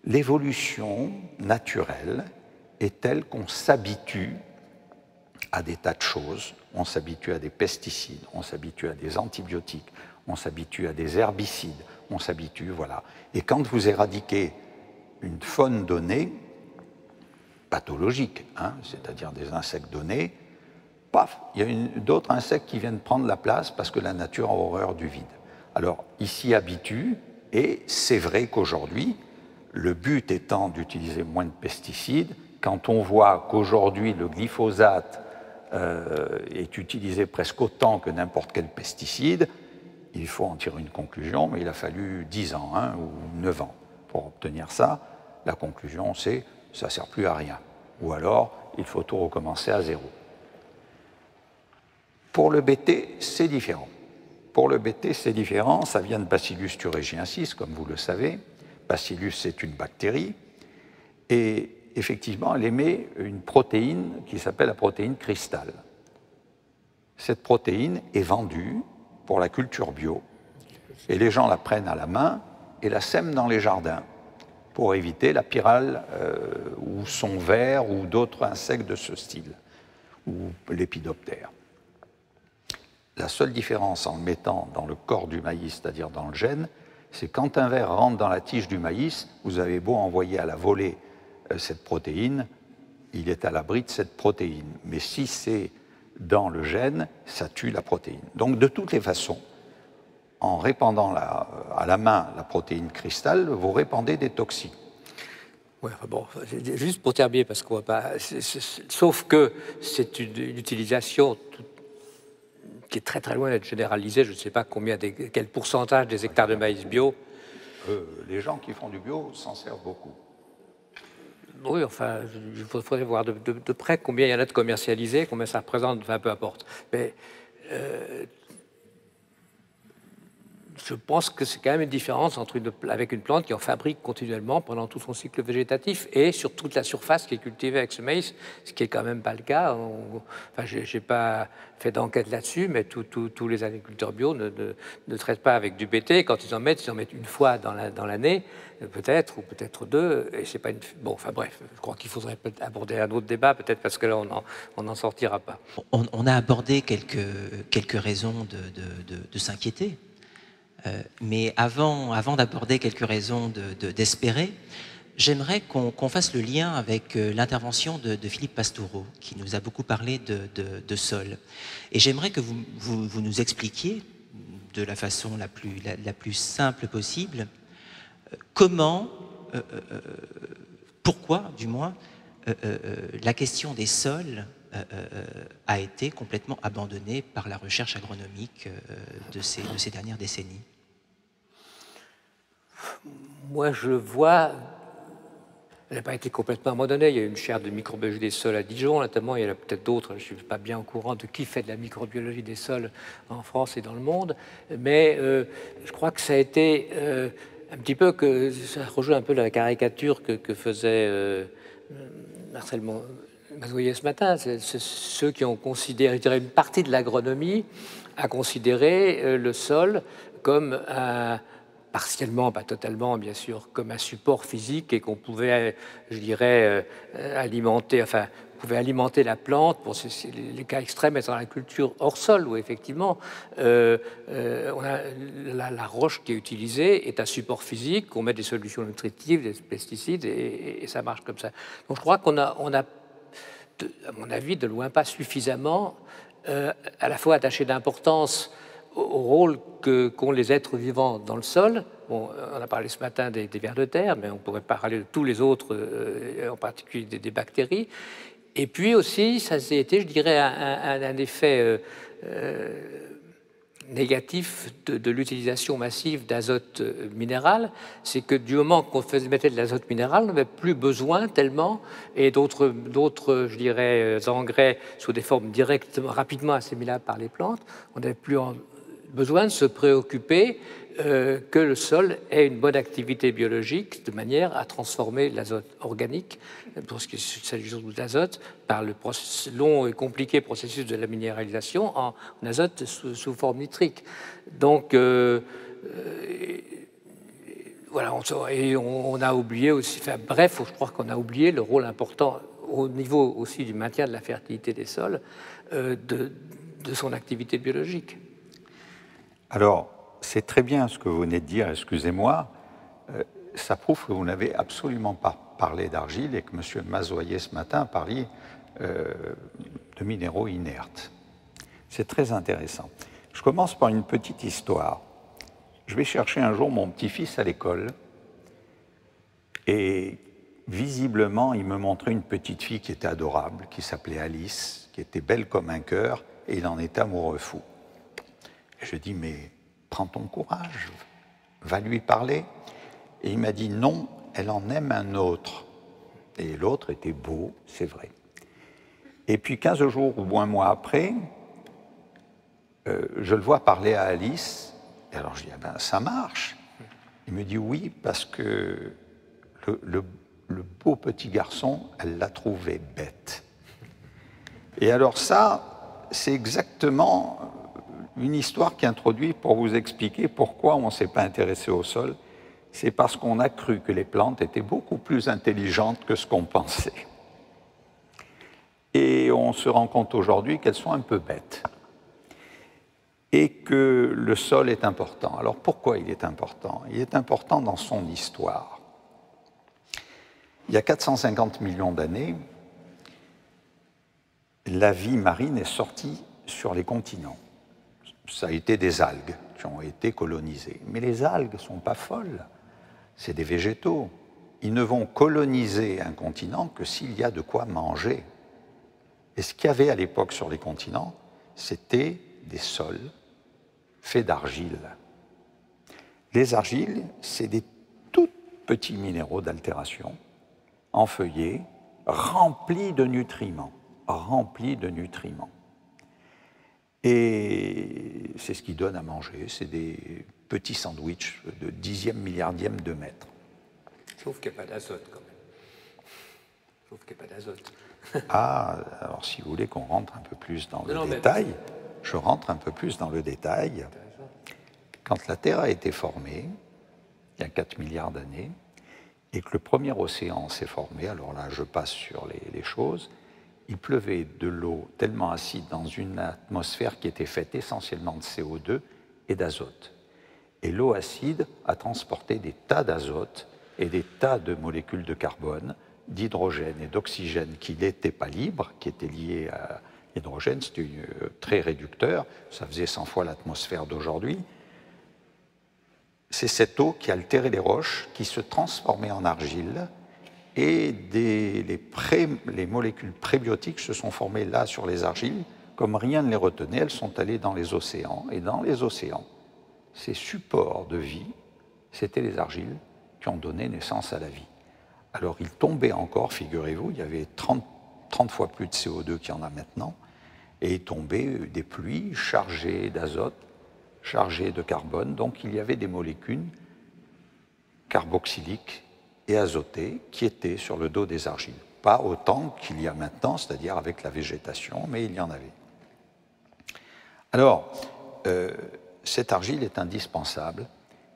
L'évolution naturelle est telle qu'on s'habitue à des tas de choses. On s'habitue à des pesticides, on s'habitue à des antibiotiques, on s'habitue à des herbicides, on s'habitue, voilà. Et quand vous éradiquez une faune donnée, pathologique, hein, c'est-à-dire des insectes donnés, paf, il y a d'autres insectes qui viennent prendre la place parce que la nature a horreur du vide. Alors, ils s'y habituent, et c'est vrai qu'aujourd'hui, le but étant d'utiliser moins de pesticides, quand on voit qu'aujourd'hui le glyphosate est utilisé presque autant que n'importe quel pesticide, il faut en tirer une conclusion, mais il a fallu 10 ans ou 9 ans pour obtenir ça. La conclusion, c'est ça ne sert plus à rien. Ou alors, il faut tout recommencer à zéro. Pour le BT, c'est différent. Pour le BT, c'est différent. Ça vient de Bacillus thuringiensis, comme vous le savez. Bacillus, c'est une bactérie. Et effectivement, elle émet une protéine qui s'appelle la protéine cristal. Cette protéine est vendue pour la culture bio. Et les gens la prennent à la main et la sèment dans les jardins pour éviter la pyrale ou son ver ou d'autres insectes de ce style, ou l'épidoptère. La seule différence en le mettant dans le corps du maïs, c'est-à-dire dans le gène, c'est quand un ver rentre dans la tige du maïs, vous avez beau envoyer à la volée cette protéine, il est à l'abri de cette protéine. Mais si c'est dans le gène, ça tue la protéine. Donc de toutes les façons, en répandant à la main la protéine cristal, vous répandez des toxines. Ouais, bon, juste pour terminer, parce qu'on va pas. Sauf que c'est une utilisation qui est très très loin d'être généralisée. Je ne sais pas quel pourcentage des hectares de maïs bio. Les gens qui font du bio s'en servent beaucoup. Oui, enfin, il faudrait voir de près combien il y en a de commercialisés, combien ça représente, enfin, peu importe. Mais je pense que c'est quand même une différence avec une plante qui en fabrique continuellement pendant tout son cycle végétatif et sur toute la surface qui est cultivée avec ce maïs, ce qui est quand même pas le cas. Enfin, j'ai pas fait d'enquête là-dessus, mais tous les agriculteurs bio ne traitent pas avec du BT. Quand ils en mettent une fois dans l'année, peut-être, ou peut-être deux, et c'est pas une... Bon, enfin bref, je crois qu'il faudrait peut-être aborder un autre débat, peut-être parce que là, on n'en sortira pas. On a abordé quelques raisons de s'inquiéter. Mais avant d'aborder quelques raisons d'espérer, j'aimerais qu'on fasse le lien avec l'intervention de Philippe Pastoureau, qui nous a beaucoup parlé de sol. Et j'aimerais que vous nous expliquiez, de la façon la plus simple possible, comment, pourquoi du moins, la question des sols a été complètement abandonnée par la recherche agronomique de ces dernières décennies. Moi, je vois, elle n'a pas été complètement abandonnée. Il y a une chaire de microbiologie des sols à Dijon, notamment. Il y en a peut-être d'autres. Je ne suis pas bien au courant de qui fait de la microbiologie des sols en France et dans le monde. Mais je crois que ça a été un petit peu que ça rejoint un peu la caricature que faisait Marcel Mazoyer ce matin. C'est ceux qui ont considéré, je dirais, une partie de l'agronomie a considéré le sol comme partiellement, pas totalement, bien sûr, comme un support physique et qu'on pouvait, je dirais, alimenter, enfin, pouvait alimenter la plante. Pour les cas extrêmes étant la culture hors sol, où effectivement, la roche qui est utilisée est un support physique, on met des solutions nutritives, des pesticides, et ça marche comme ça. Donc je crois qu'on a, à mon avis, de loin pas suffisamment à la fois attaché d'importance au rôle qu'ont les êtres vivants dans le sol. Bon, on a parlé ce matin des vers de terre, mais on pourrait parler de tous les autres, en particulier des bactéries. Et puis aussi, ça a été, je dirais, un effet négatif de l'utilisation massive d'azote minéral, c'est que du moment qu'on mettait de l'azote minéral, on n'avait plus besoin tellement, et d'autres, je dirais, engrais sous des formes directement, rapidement assimilables par les plantes, on n'avait plus besoin de se préoccuper que le sol ait une bonne activité biologique de manière à transformer l'azote organique, pour ce qui s'agit de l'azote, par le long et compliqué processus de la minéralisation en azote sous forme nitrique. Donc, voilà, on a oublié aussi, enfin, bref, je crois qu'on a oublié le rôle important au niveau aussi du maintien de la fertilité des sols de son activité biologique. Alors, c'est très bien ce que vous venez de dire, excusez-moi. Ça prouve que vous n'avez absolument pas parlé d'argile et que M. Mazoyer ce matin parlait de minéraux inertes. C'est très intéressant. Je commence par une petite histoire. Je vais chercher un jour mon petit-fils à l'école et visiblement, il me montrait une petite fille qui était adorable, qui s'appelait Alice, qui était belle comme un cœur, et il en était amoureux fou. Et je dis, mais prends ton courage, va lui parler. Et il m'a dit, non, elle en aime un autre. Et l'autre était beau, c'est vrai. Et puis 15 jours ou un mois après, je le vois parler à Alice. Et alors je dis, ah ben, ça marche. Il me dit oui, parce que le beau petit garçon, elle l'a trouvé bête. Et alors ça, c'est exactement une histoire qui introduit pour vous expliquer pourquoi on ne s'est pas intéressé au sol. C'est parce qu'on a cru que les plantes étaient beaucoup plus intelligentes que ce qu'on pensait. Et on se rend compte aujourd'hui qu'elles sont un peu bêtes. Et que le sol est important. Alors pourquoi il est important? Il est important dans son histoire. Il y a 450 millions d'années, la vie marine est sortie sur les continents. Ça a été des algues qui ont été colonisées. Mais les algues ne sont pas folles. C'est des végétaux. Ils ne vont coloniser un continent que s'il y a de quoi manger. Et ce qu'il y avait à l'époque sur les continents, c'était des sols faits d'argile. Les argiles, c'est des tout petits minéraux d'altération, enfeuillés, remplis de nutriments. Et c'est ce qui donne à manger. C'est des petits sandwichs de dixième, milliardième de mètre. Sauf qu'il n'y a pas d'azote, quand même. Sauf qu'il n'y a pas d'azote. Ah, alors si vous voulez qu'on rentre un peu plus dans le détail, je rentre un peu plus dans le détail. Quand la Terre a été formée, il y a 4 milliards d'années, et que le premier océan s'est formé, alors là je passe sur les choses, il pleuvait de l'eau tellement acide dans une atmosphère qui était faite essentiellement de CO2 et d'azote. Et l'eau acide a transporté des tas d'azote et des tas de molécules de carbone, d'hydrogène et d'oxygène qui n'étaient pas libres, qui étaient liés à l'hydrogène, c'était très réducteur, ça faisait 100 fois l'atmosphère d'aujourd'hui. C'est cette eau qui altérait les roches, qui se transformait en argile, et les molécules prébiotiques se sont formées là sur les argiles. Comme rien ne les retenait, elles sont allées dans les océans. Et dans les océans, ces supports de vie, c'était les argiles qui ont donné naissance à la vie. Alors il tombait encore, figurez-vous, il y avait 30 fois plus de CO2 qu'il y en a maintenant, et il tombait des pluies chargées d'azote, chargées de carbone, donc il y avait des molécules carboxyliques et azotées qui étaient sur le dos des argiles. Pas autant qu'il y a maintenant, c'est-à-dire avec la végétation, mais il y en avait. Alors, cette argile est indispensable,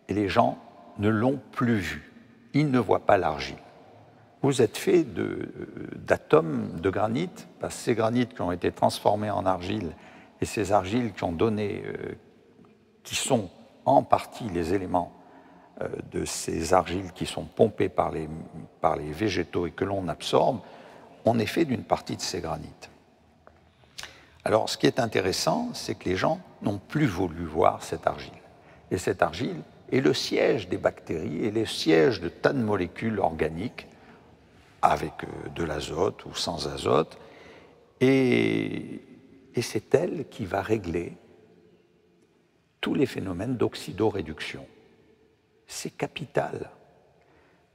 et les gens ne l'ont plus vue. Ils ne voient pas l'argile. Vous êtes fait d'atomes de granit, parce que ces granites qui ont été transformés en argile, et ces argiles qui ont donné, qui sont en partie les éléments de ces argiles qui sont pompées par les végétaux et que l'on absorbe, on est fait d'une partie de ces granites. Alors, ce qui est intéressant, c'est que les gens n'ont plus voulu voir cette argile. Et cette argile est le siège des bactéries et le siège de tas de molécules organiques avec de l'azote ou sans azote. Et c'est elle qui va régler tous les phénomènes d'oxydoréduction. C'est capital.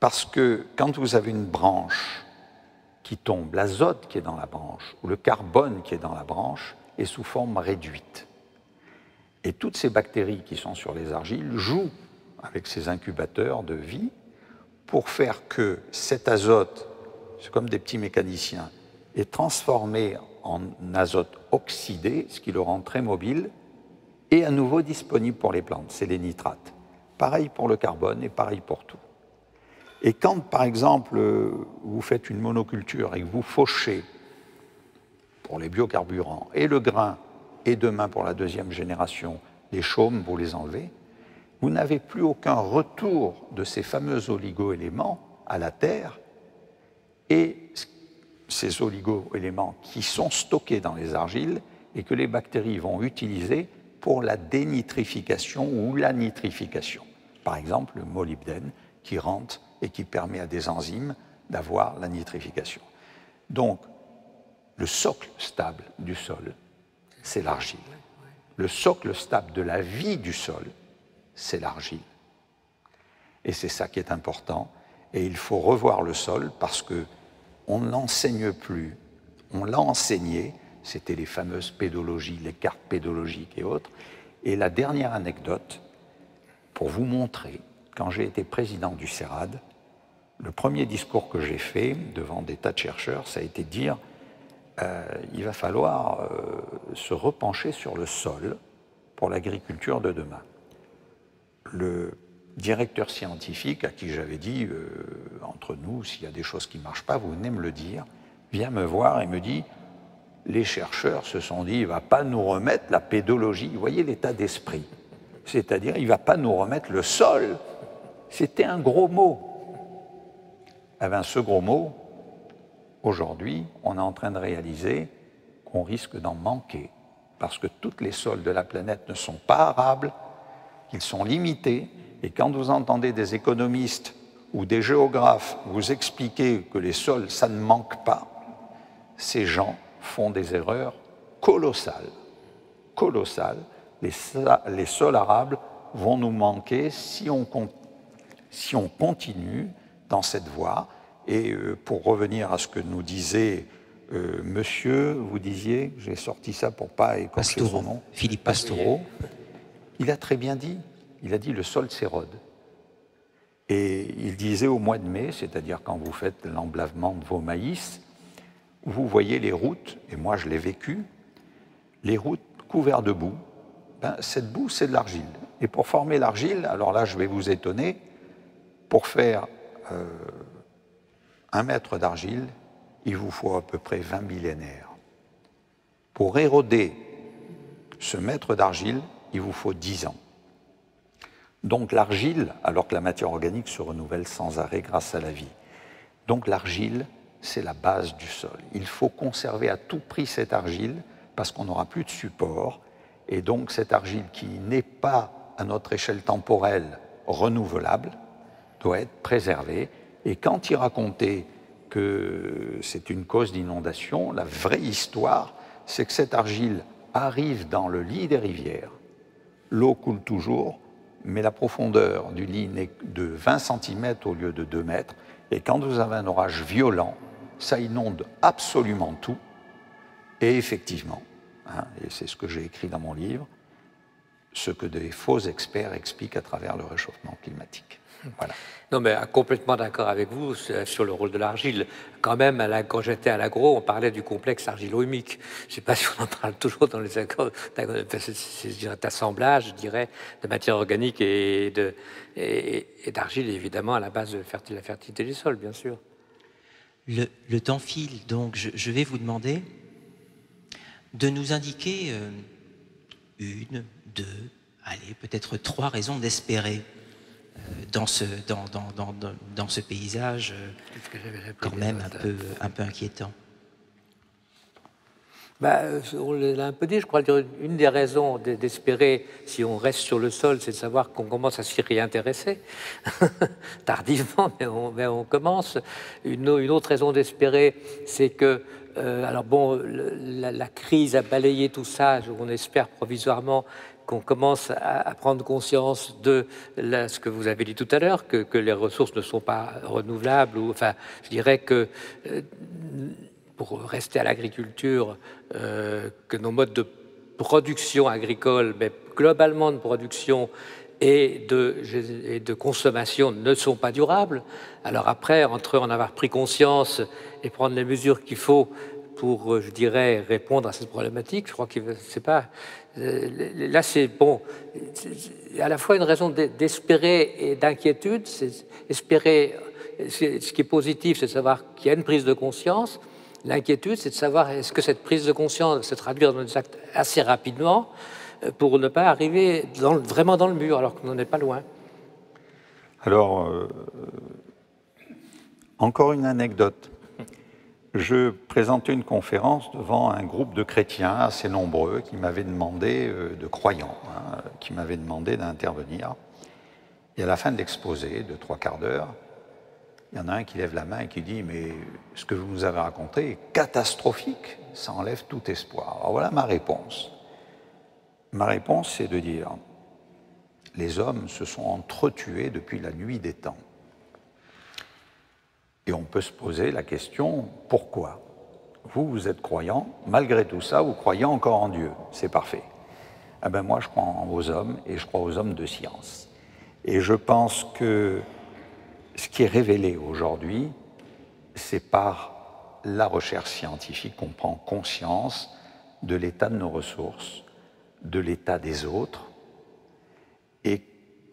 Parce que quand vous avez une branche qui tombe, l'azote qui est dans la branche ou le carbone qui est dans la branche est sous forme réduite. Et toutes ces bactéries qui sont sur les argiles jouent avec ces incubateurs de vie pour faire que cet azote, c'est comme des petits mécaniciens, est transformé en azote oxydé, ce qui le rend très mobile, et à nouveau disponible pour les plantes, c'est les nitrates. Pareil pour le carbone et pareil pour tout. Et quand, par exemple, vous faites une monoculture et que vous fauchez pour les biocarburants et le grain, et demain pour la deuxième génération, les chaumes, vous les enlevez, vous n'avez plus aucun retour de ces fameux oligo-éléments à la terre, et ces oligo-éléments qui sont stockés dans les argiles et que les bactéries vont utiliser pour la dénitrification ou la nitrification. Par exemple, le molybdène qui rentre et qui permet à des enzymes d'avoir la nitrification. Donc, le socle stable du sol, c'est l'argile. Le socle stable de la vie du sol, c'est l'argile. Et c'est ça qui est important. Et il faut revoir le sol parce qu'on ne l'enseigne plus. On l'a enseigné, c'était les fameuses pédologies, les cartes pédologiques et autres. Et la dernière anecdote, pour vous montrer, quand j'ai été président du CERAD, le premier discours que j'ai fait devant des tas de chercheurs, ça a été de dire il va falloir se repencher sur le sol pour l'agriculture de demain. Le directeur scientifique à qui j'avais dit, entre nous, s'il y a des choses qui ne marchent pas, vous venez me le dire, vient me voir et me dit, les chercheurs se sont dit, il ne va pas nous remettre la pédologie. Vous voyez l'état d'esprit. C'est-à-dire, il ne va pas nous remettre le sol. C'était un gros mot. Eh bien, ce gros mot, aujourd'hui, on est en train de réaliser qu'on risque d'en manquer parce que tous les sols de la planète ne sont pas arables, qu'ils sont limités. Et quand vous entendez des économistes ou des géographes vous expliquer que les sols, ça ne manque pas, ces gens font des erreurs colossales. Colossales. Les sols arables vont nous manquer si on continue dans cette voie. Et pour revenir à ce que nous disait monsieur, vous disiez, j'ai sorti ça pour ne pas écorcher son nom, Philippe Pastoureau, il a très bien dit, il a dit le sol s'érode. Et il disait au mois de mai, c'est-à-dire quand vous faites l'emblavement de vos maïs, vous voyez les routes, et moi je l'ai vécu, les routes couvertes de boue, ben, cette boue c'est de l'argile. Et pour former l'argile, alors là je vais vous étonner, pour faire 1 mètre d'argile, il vous faut à peu près 20 millénaires. Pour éroder ce mètre d'argile, il vous faut 10 ans. Donc l'argile, alors que la matière organique se renouvelle sans arrêt grâce à la vie, donc l'argile, c'est la base du sol. Il faut conserver à tout prix cette argile parce qu'on n'aura plus de support. Et donc cette argile qui n'est pas à notre échelle temporelle renouvelable doit être préservée. Et quand il racontait que c'est une cause d'inondation, la vraie histoire, c'est que cette argile arrive dans le lit des rivières. L'eau coule toujours, mais la profondeur du lit n'est de 20 cm au lieu de 2 mètres. Et quand vous avez un orage violent, ça inonde absolument tout. Et effectivement, et c'est ce que j'ai écrit dans mon livre, ce que des faux experts expliquent à travers le réchauffement climatique. Voilà. Non, mais complètement d'accord avec vous sur le rôle de l'argile. Quand même, quand j'étais à l'agro, on parlait du complexe argilo-humique. Je ne sais pas si on en parle toujours dans les accords d'assemblage, je dirais, de matière organique et d'argile, évidemment, à la base de la fertilité des sols, bien sûr. Le temps file, donc je vais vous demander de nous indiquer 1, 2, allez, peut-être 3 raisons d'espérer dans ce paysage quand même un peu inquiétant. On l'a un peu dit, je crois. Une des raisons d'espérer, si on reste sur le sol, c'est de savoir qu'on commence à s'y réintéresser. Tardivement, mais on commence. Une autre raison d'espérer, c'est que, alors bon, la crise a balayé tout ça, on espère provisoirement qu'on commence à prendre conscience de ce que vous avez dit tout à l'heure, que les ressources ne sont pas renouvelables. Enfin, je dirais que pour rester à l'agriculture, que nos modes de production agricole, mais globalement de production et de consommation ne sont pas durables. Alors après, entre en avoir pris conscience et prendre les mesures qu'il faut pour, je dirais, répondre à cette problématique, je crois que c'est pas... Là, c'est bon, à la fois une raison d'espérer et d'inquiétude. C'est espérer, ce qui est positif, c'est de savoir qu'il y a une prise de conscience. L'inquiétude, c'est de savoir est-ce que cette prise de conscience va se traduire dans des actes assez rapidement pour ne pas arriver vraiment dans le mur, alors qu'on n'en est pas loin. Alors, encore une anecdote. Je présentais une conférence devant un groupe de chrétiens assez nombreux qui m'avaient demandé, de croyants, qui m'avaient demandé d'intervenir. Et à la fin de l'exposé, de 3/4 d'heure, Il y en a un qui lève la main et qui dit « Mais ce que vous nous avez raconté est catastrophique, ça enlève tout espoir. » Alors voilà ma réponse. Ma réponse, c'est de dire « Les hommes se sont entretués depuis la nuit des temps. » Et on peut se poser la question « Pourquoi ?» Vous êtes croyant, malgré tout ça, vous croyez encore en Dieu. C'est parfait. Eh bien, moi, je crois aux hommes, et je crois aux hommes de science. Et je pense que ce qui est révélé aujourd'hui, c'est par la recherche scientifique qu'on prend conscience de l'état de nos ressources, de l'état des autres, et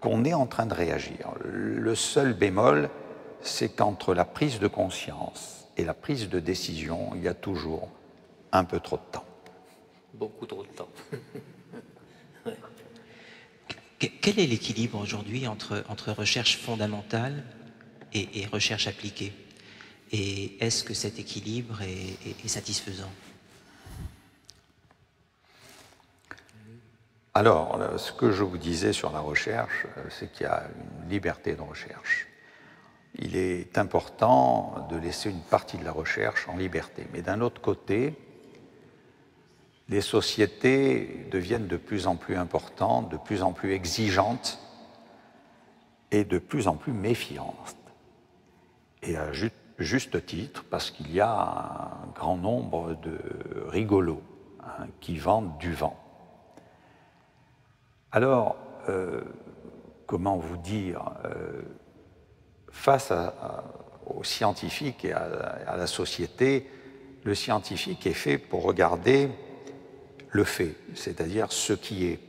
qu'on est en train de réagir. Le seul bémol, c'est qu'entre la prise de conscience et la prise de décision, il y a toujours un peu trop de temps. Beaucoup trop de temps. Ouais. Quel est l'équilibre aujourd'hui entre recherche fondamentale et recherche appliquée? Et est-ce que cet équilibre est satisfaisant? Alors, ce que je vous disais sur la recherche, c'est qu'il y a une liberté de recherche. Il est important de laisser une partie de la recherche en liberté. Mais d'un autre côté, les sociétés deviennent de plus en plus importantes, de plus en plus exigeantes et de plus en plus méfiantes. Et à juste titre, parce qu'il y a un grand nombre de rigolos qui vendent du vent. Alors, comment vous dire, face aux scientifiques et à la société, le scientifique est fait pour regarder le fait, c'est-à-dire ce qui est.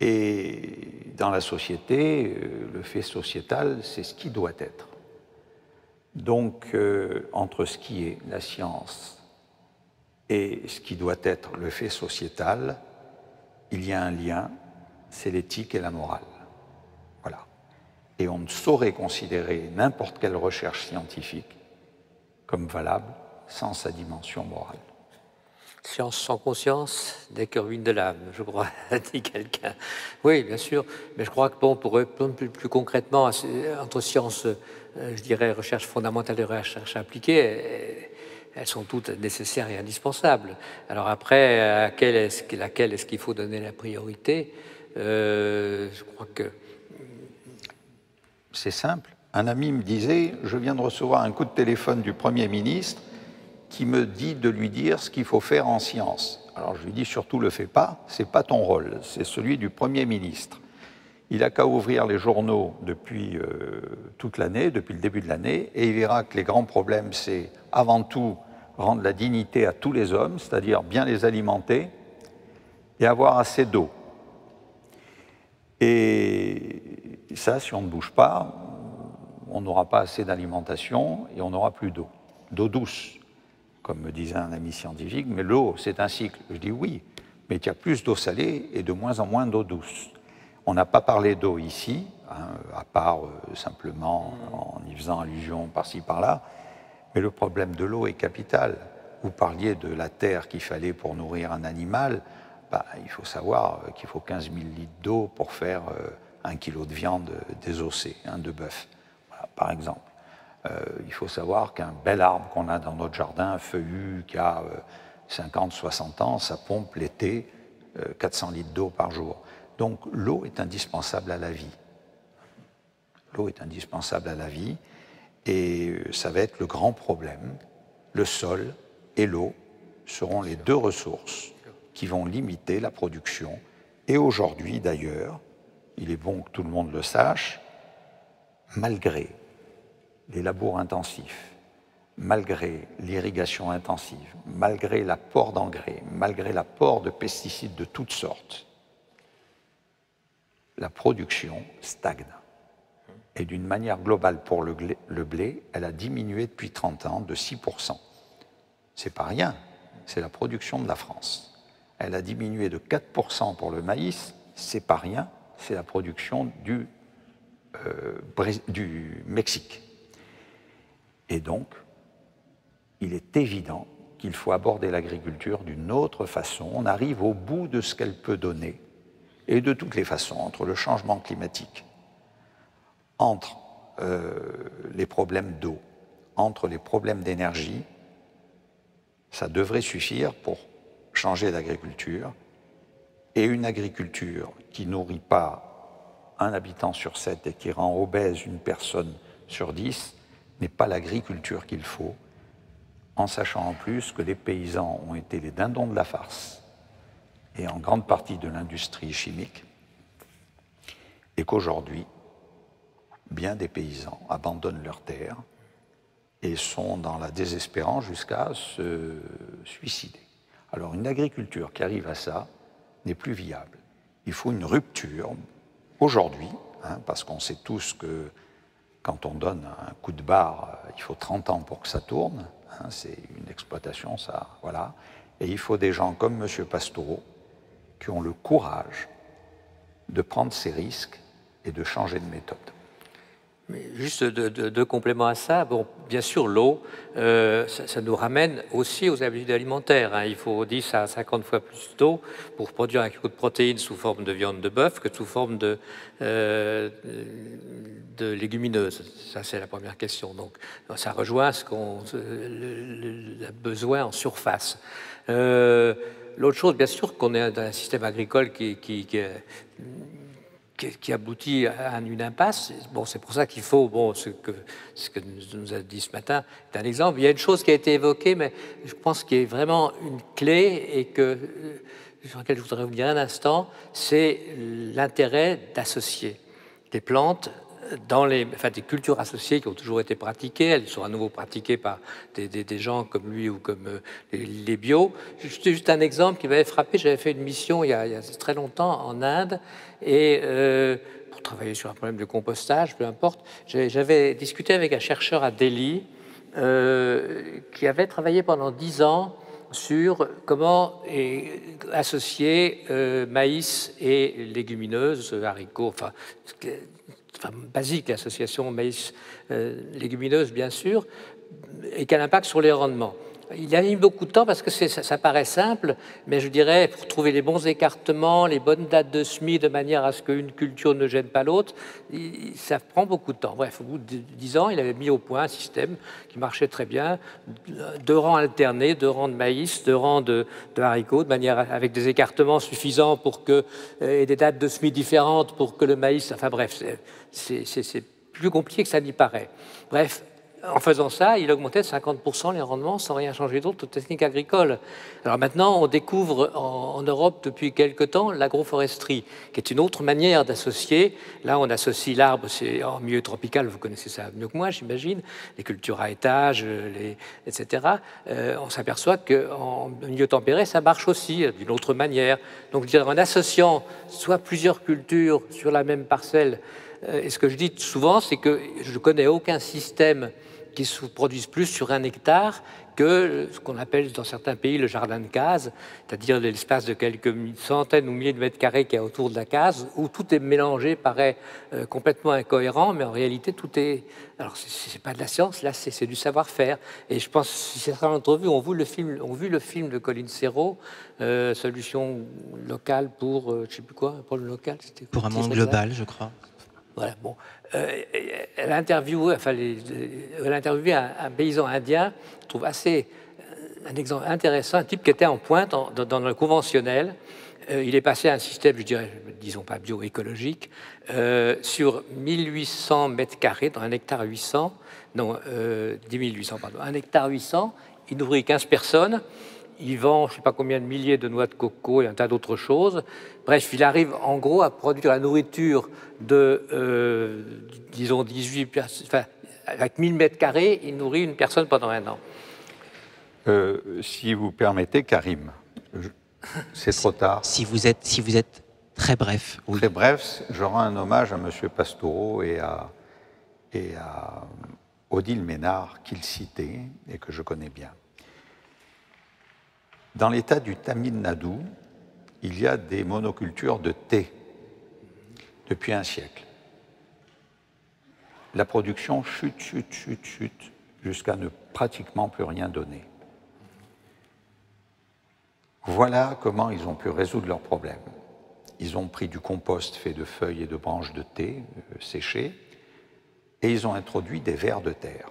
Et dans la société, le fait sociétal, c'est ce qui doit être. Donc, entre ce qui est la science et ce qui doit être le fait sociétal, il y a un lien, c'est l'éthique et la morale. Voilà. Et on ne saurait considérer n'importe quelle recherche scientifique comme valable sans sa dimension morale. Science sans conscience n'est que ruine de l'âme, je crois, a dit quelqu'un. Oui, bien sûr, mais je crois que bon, pour répondre plus concrètement, entre science, je dirais, recherche fondamentale et recherche appliquée, elles sont toutes nécessaires et indispensables. Alors après, à laquelle est-ce qu'il faut donner la priorité? Je crois que... C'est simple. Un ami me disait, je viens de recevoir un coup de téléphone du Premier ministre qui me dit de lui dire ce qu'il faut faire en science. Alors je lui dis, surtout le fais pas, c'est pas ton rôle, c'est celui du Premier ministre. Il n'a qu'à ouvrir les journaux depuis toute l'année, depuis le début de l'année, et il verra que les grands problèmes, c'est avant tout rendre la dignité à tous les hommes, c'est-à-dire bien les alimenter et avoir assez d'eau. Et ça, si on ne bouge pas, on n'aura pas assez d'alimentation et on n'aura plus d'eau. D'eau douce, comme me disait un ami scientifique, mais l'eau, c'est un cycle. Je dis oui, mais il y a plus d'eau salée et de moins en moins d'eau douce. On n'a pas parlé d'eau ici, à part simplement en y faisant allusion par-ci, par-là, mais le problème de l'eau est capital. Vous parliez de la terre qu'il fallait pour nourrir un animal, il faut savoir qu'il faut 15 000 litres d'eau pour faire 1 kilo de viande désossée, de bœuf, voilà, par exemple. Il faut savoir qu'un bel arbre qu'on a dans notre jardin, feuillu, qui a 50, 60 ans, ça pompe l'été 400 litres d'eau par jour. Donc l'eau est indispensable à la vie. L'eau est indispensable à la vie et ça va être le grand problème. Le sol et l'eau seront les deux ressources qui vont limiter la production. Et aujourd'hui, d'ailleurs, il est bon que tout le monde le sache, malgré les labours intensifs, malgré l'irrigation intensive, malgré l'apport d'engrais, malgré l'apport de pesticides de toutes sortes, la production stagne. Et d'une manière globale pour le blé, elle a diminué depuis 30 ans de 6%. C'est pas rien, c'est la production de la France. Elle a diminué de 4% pour le maïs, c'est pas rien, c'est la production du Mexique. Et donc, il est évident qu'il faut aborder l'agriculture d'une autre façon. On arrive au bout de ce qu'elle peut donner. Et de toutes les façons, entre le changement climatique, entre les problèmes d'eau, entre les problèmes d'énergie, ça devrait suffire pour changer d'agriculture. Et une agriculture qui nourrit pas un habitant sur 7 et qui rend obèse une personne sur 10 n'est pas l'agriculture qu'il faut, en sachant en plus que les paysans ont été les dindons de la farce et en grande partie de l'industrie chimique, et qu'aujourd'hui, bien des paysans abandonnent leurs terres et sont dans la désespérance jusqu'à se suicider. Alors une agriculture qui arrive à ça n'est plus viable. Il faut une rupture aujourd'hui, parce qu'on sait tous que quand on donne un coup de barre, il faut 30 ans pour que ça tourne, c'est une exploitation, ça, voilà. Et il faut des gens comme M. Pastoureau qui ont le courage de prendre ces risques et de changer de méthode. Mais juste deux compléments à ça. Bon, bien sûr, l'eau, ça nous ramène aussi aux habitudes alimentaires. Il faut 10 à 50 fois plus d'eau pour produire un kilo de protéines sous forme de viande de bœuf que sous forme de légumineuses. Ça, c'est la première question. Donc, ça rejoint ce qu'on a besoin en surface. L'autre chose, bien sûr, qu'on est dans un système agricole qui aboutit à une impasse. Bon, c'est pour ça qu'il faut, bon, ce que nous a dit ce matin, c'est un exemple. Il y a une chose qui a été évoquée, mais je pense qu'il y a vraiment une clé et sur laquelle je voudrais vous dire un instant, c'est l'intérêt d'associer des plantes des cultures associées qui ont toujours été pratiquées. Elles sont à nouveau pratiquées par des gens comme lui ou comme les bio. Juste un exemple qui m'avait frappé. J'avais fait une mission il y a très longtemps en Inde et pour travailler sur un problème de compostage, peu importe. J'avais discuté avec un chercheur à Delhi qui avait travaillé pendant 10 ans sur comment associer maïs et légumineuses, haricots, enfin basique, l'association maïs-légumineuse, bien sûr, et quel impact sur les rendements. Il a mis beaucoup de temps parce que ça paraît simple, mais je dirais, pour trouver les bons écartements, les bonnes dates de semis, de manière à ce qu'une culture ne gêne pas l'autre, ça prend beaucoup de temps. Bref, au bout de 10 ans, il avait mis au point un système qui marchait très bien, 2 rangs alternés, 2 rangs de maïs, 2 rangs de haricots, de manière avec des écartements suffisants et des dates de semis différentes pour que le maïs... Enfin bref, c'est plus compliqué que ça n'y paraît. Bref, en faisant ça, il augmentait de 50% les rendements sans rien changer d'autre aux techniques agricoles. Alors maintenant, on découvre en Europe depuis quelque temps l'agroforesterie, qui est une autre manière d'associer. Là, on associe l'arbre, c'est en milieu tropical, vous connaissez ça mieux que moi, j'imagine, les cultures à étage, etc. On s'aperçoit qu'en milieu tempéré, ça marche aussi d'une autre manière. Donc, je dirais, en associant soit plusieurs cultures sur la même parcelle, et ce que je dis souvent, c'est que je ne connais aucun système qui se produisent plus sur 1 hectare que ce qu'on appelle dans certains pays le jardin de case, c'est-à-dire l'espace de quelques centaines ou milliers de mètres carrés qu'il y a autour de la case, où tout est mélangé, paraît complètement incohérent, mais en réalité tout est... Alors c'est pas de la science, là c'est du savoir-faire. Et je pense, si certains d'entre vous ont vu le film de Colin Serrault, Solution locale pour, je sais plus quoi, pour le local, c'était... Pour un monde global, je crois. Voilà, bon. Elle a interviewé un paysan indien, je trouve un exemple intéressant, un type qui était en pointe dans le conventionnel. Il est passé à un système, je dirais, disons pas bioécologique, sur 1800 mètres carrés, dans 1 hectare 800, non, 10 800, pardon, 1 hectare 800, il nourrit 15 personnes. Il vend, je ne sais pas combien de milliers de noix de coco et un tas d'autres choses. Bref, il arrive en gros à produire la nourriture de, disons, 18... Enfin, avec 1000 mètres carrés, il nourrit une personne pendant 1 an. Si vous permettez, Karim, c'est trop tard. Si vous êtes très bref. Oui. Très bref, j'aurai un hommage à M. Pastoureau et à Odile Ménard, qu'il citait et que je connais bien. Dans l'état du Tamil Nadu, il y a des monocultures de thé depuis 1 siècle. La production chute jusqu'à ne pratiquement plus rien donner. Voilà comment ils ont pu résoudre leurs problèmes. Ils ont pris du compost fait de feuilles et de branches de thé séchées, et ils ont introduit des vers de terre.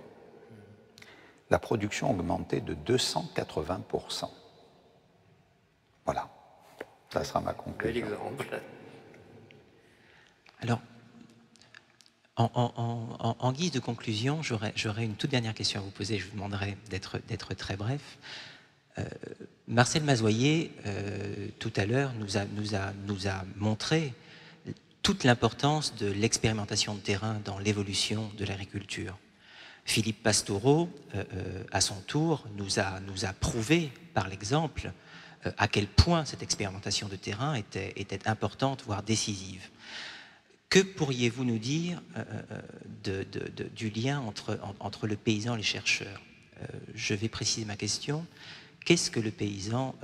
La production a augmenté de 280%. Voilà, ça sera ma conclusion. Bel exemple. Alors, en guise de conclusion, j'aurais une toute dernière question à vous poser. Je vous demanderai d'être très bref. Marcel Mazoyer, tout à l'heure, nous a montré toute l'importance de l'expérimentation de terrain dans l'évolution de l'agriculture. Philippe Pastoureau, à son tour, nous a prouvé par l'exemple à quel point cette expérimentation de terrain était importante, voire décisive. Que pourriez-vous nous dire du lien entre le paysan et les chercheurs? Je vais préciser ma question. Qu'est-ce que le paysan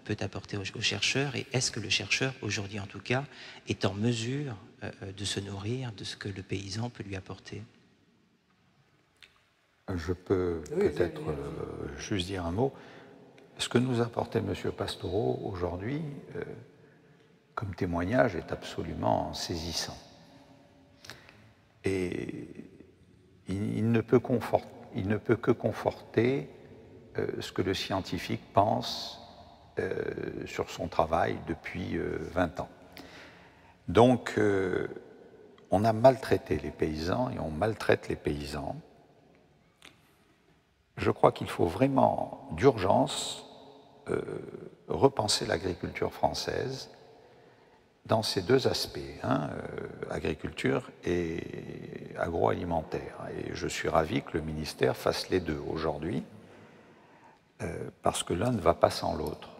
peut apporter aux chercheurs, et est-ce que le chercheur, aujourd'hui en tout cas, est en mesure de se nourrir de ce que le paysan peut lui apporter? Je peux peut-être juste dire un mot. Ce que nous apportait M. Pastoureau aujourd'hui, comme témoignage, est absolument saisissant. Et il ne peut que conforter ce que le scientifique pense sur son travail depuis 20 ans. Donc, on a maltraité les paysans et on maltraite les paysans. Je crois qu'il faut vraiment, d'urgence, repenser l'agriculture française dans ces deux aspects, agriculture et agroalimentaire. Et je suis ravi que le ministère fasse les deux aujourd'hui, parce que l'un ne va pas sans l'autre.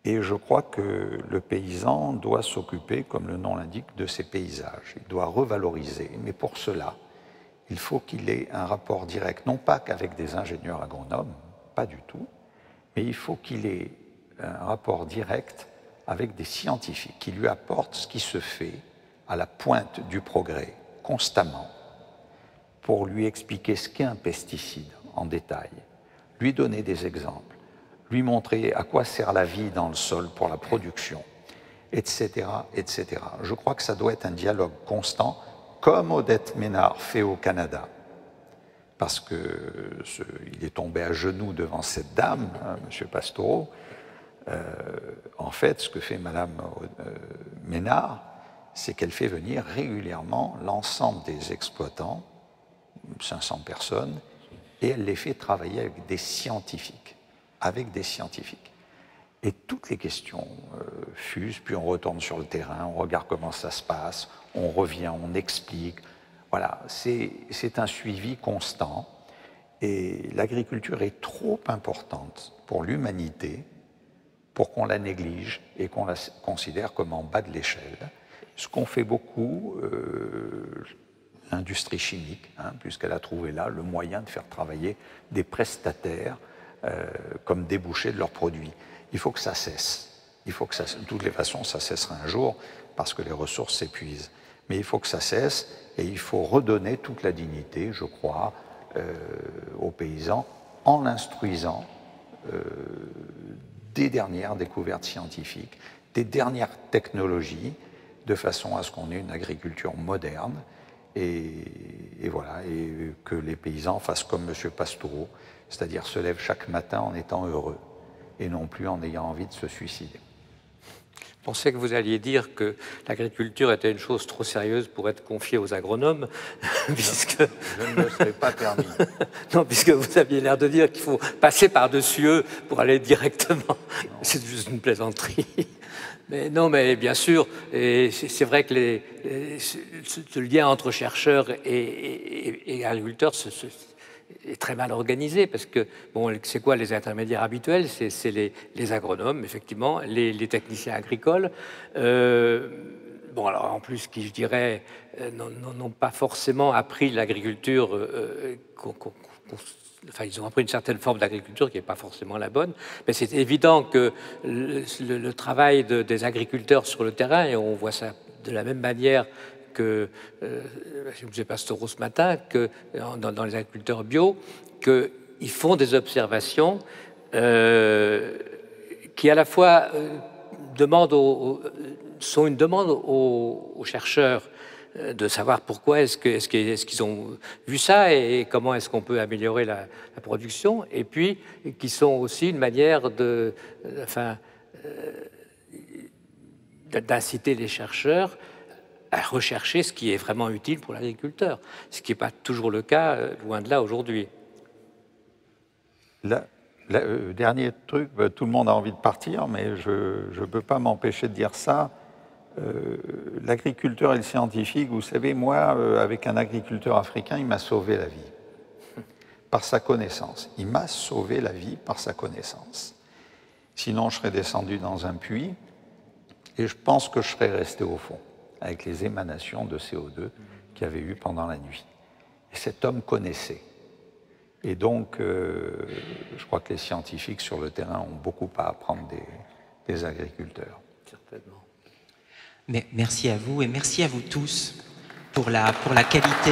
Et je crois que le paysan doit s'occuper, comme le nom l'indique, de ses paysages. Il doit revaloriser, mais pour cela, il faut qu'il ait un rapport direct, non pas qu'avec des ingénieurs agronomes, pas du tout, mais il faut qu'il ait un rapport direct avec des scientifiques qui lui apportent ce qui se fait à la pointe du progrès, constamment, pour lui expliquer ce qu'est un pesticide en détail, lui donner des exemples, lui montrer à quoi sert la vie dans le sol pour la production, etc., etc. Je crois que ça doit être un dialogue constant, comme Odette Ménard fait au Canada, parce qu'il est tombé à genoux devant cette dame, M. Pastoureau. En fait, ce que fait Mme Ménard, c'est qu'elle fait venir régulièrement l'ensemble des exploitants, 500 personnes, et elle les fait travailler avec des scientifiques. Et toutes les questions fusent, puis on retourne sur le terrain, on regarde comment ça se passe, on revient, on explique. Voilà, c'est un suivi constant. Et l'agriculture est trop importante pour l'humanité pour qu'on la néglige et qu'on la considère comme en bas de l'échelle. Ce qu'on fait beaucoup, l'industrie chimique, puisqu'elle a trouvé là le moyen de faire travailler des prestataires comme débouché de leurs produits. Il faut que ça cesse. Il faut que ça, de toutes les façons, ça cessera un jour parce que les ressources s'épuisent. Mais il faut que ça cesse et il faut redonner toute la dignité, je crois, aux paysans en l'instruisant des dernières découvertes scientifiques, des dernières technologies, de façon à ce qu'on ait une agriculture moderne et voilà, et que les paysans fassent comme M. Pastoureau, c'est-à-dire se lèvent chaque matin en étant heureux et non plus en ayant envie de se suicider. Je pensais que vous alliez dire que l'agriculture était une chose trop sérieuse pour être confiée aux agronomes, puisque... Je ne me serais pas permis. Non, puisque vous aviez l'air de dire qu'il faut passer par-dessus eux pour aller directement. C'est juste une plaisanterie. Mais non, mais bien sûr, c'est vrai que ce lien entre chercheurs et agriculteurs est très mal organisé, parce que, bon, c'est quoi les intermédiaires habituels? C'est les agronomes, effectivement, les techniciens agricoles. Bon, alors en plus, qui, je dirais, n'ont pas forcément appris l'agriculture, enfin, ils ont appris une certaine forme d'agriculture qui n'est pas forcément la bonne, mais c'est évident que le travail des agriculteurs sur le terrain, et on voit ça de la même manière que M. Pastoureau ce matin, que dans les agriculteurs bio, qu'ils font des observations qui à la fois sont une demande aux chercheurs de savoir pourquoi est-ce qu'ils ont vu ça et comment est-ce qu'on peut améliorer la production, et puis qui sont aussi une manière d'inciter les chercheurs à rechercher ce qui est vraiment utile pour l'agriculteur, ce qui n'est pas toujours le cas, loin de là, aujourd'hui. Dernier truc, tout le monde a envie de partir, mais je ne peux pas m'empêcher de dire ça. L'agriculteur et le scientifique, vous savez, moi, avec un agriculteur africain, il m'a sauvé la vie par sa connaissance. Il m'a sauvé la vie par sa connaissance. Sinon, je serais descendu dans un puits et je pense que je serais resté au fond avec les émanations de CO2 qu'il y avait eu pendant la nuit. Et cet homme connaissait. Et donc, je crois que les scientifiques sur le terrain ont beaucoup à apprendre des agriculteurs. Certainement. Mais merci à vous et merci à vous tous pour la qualité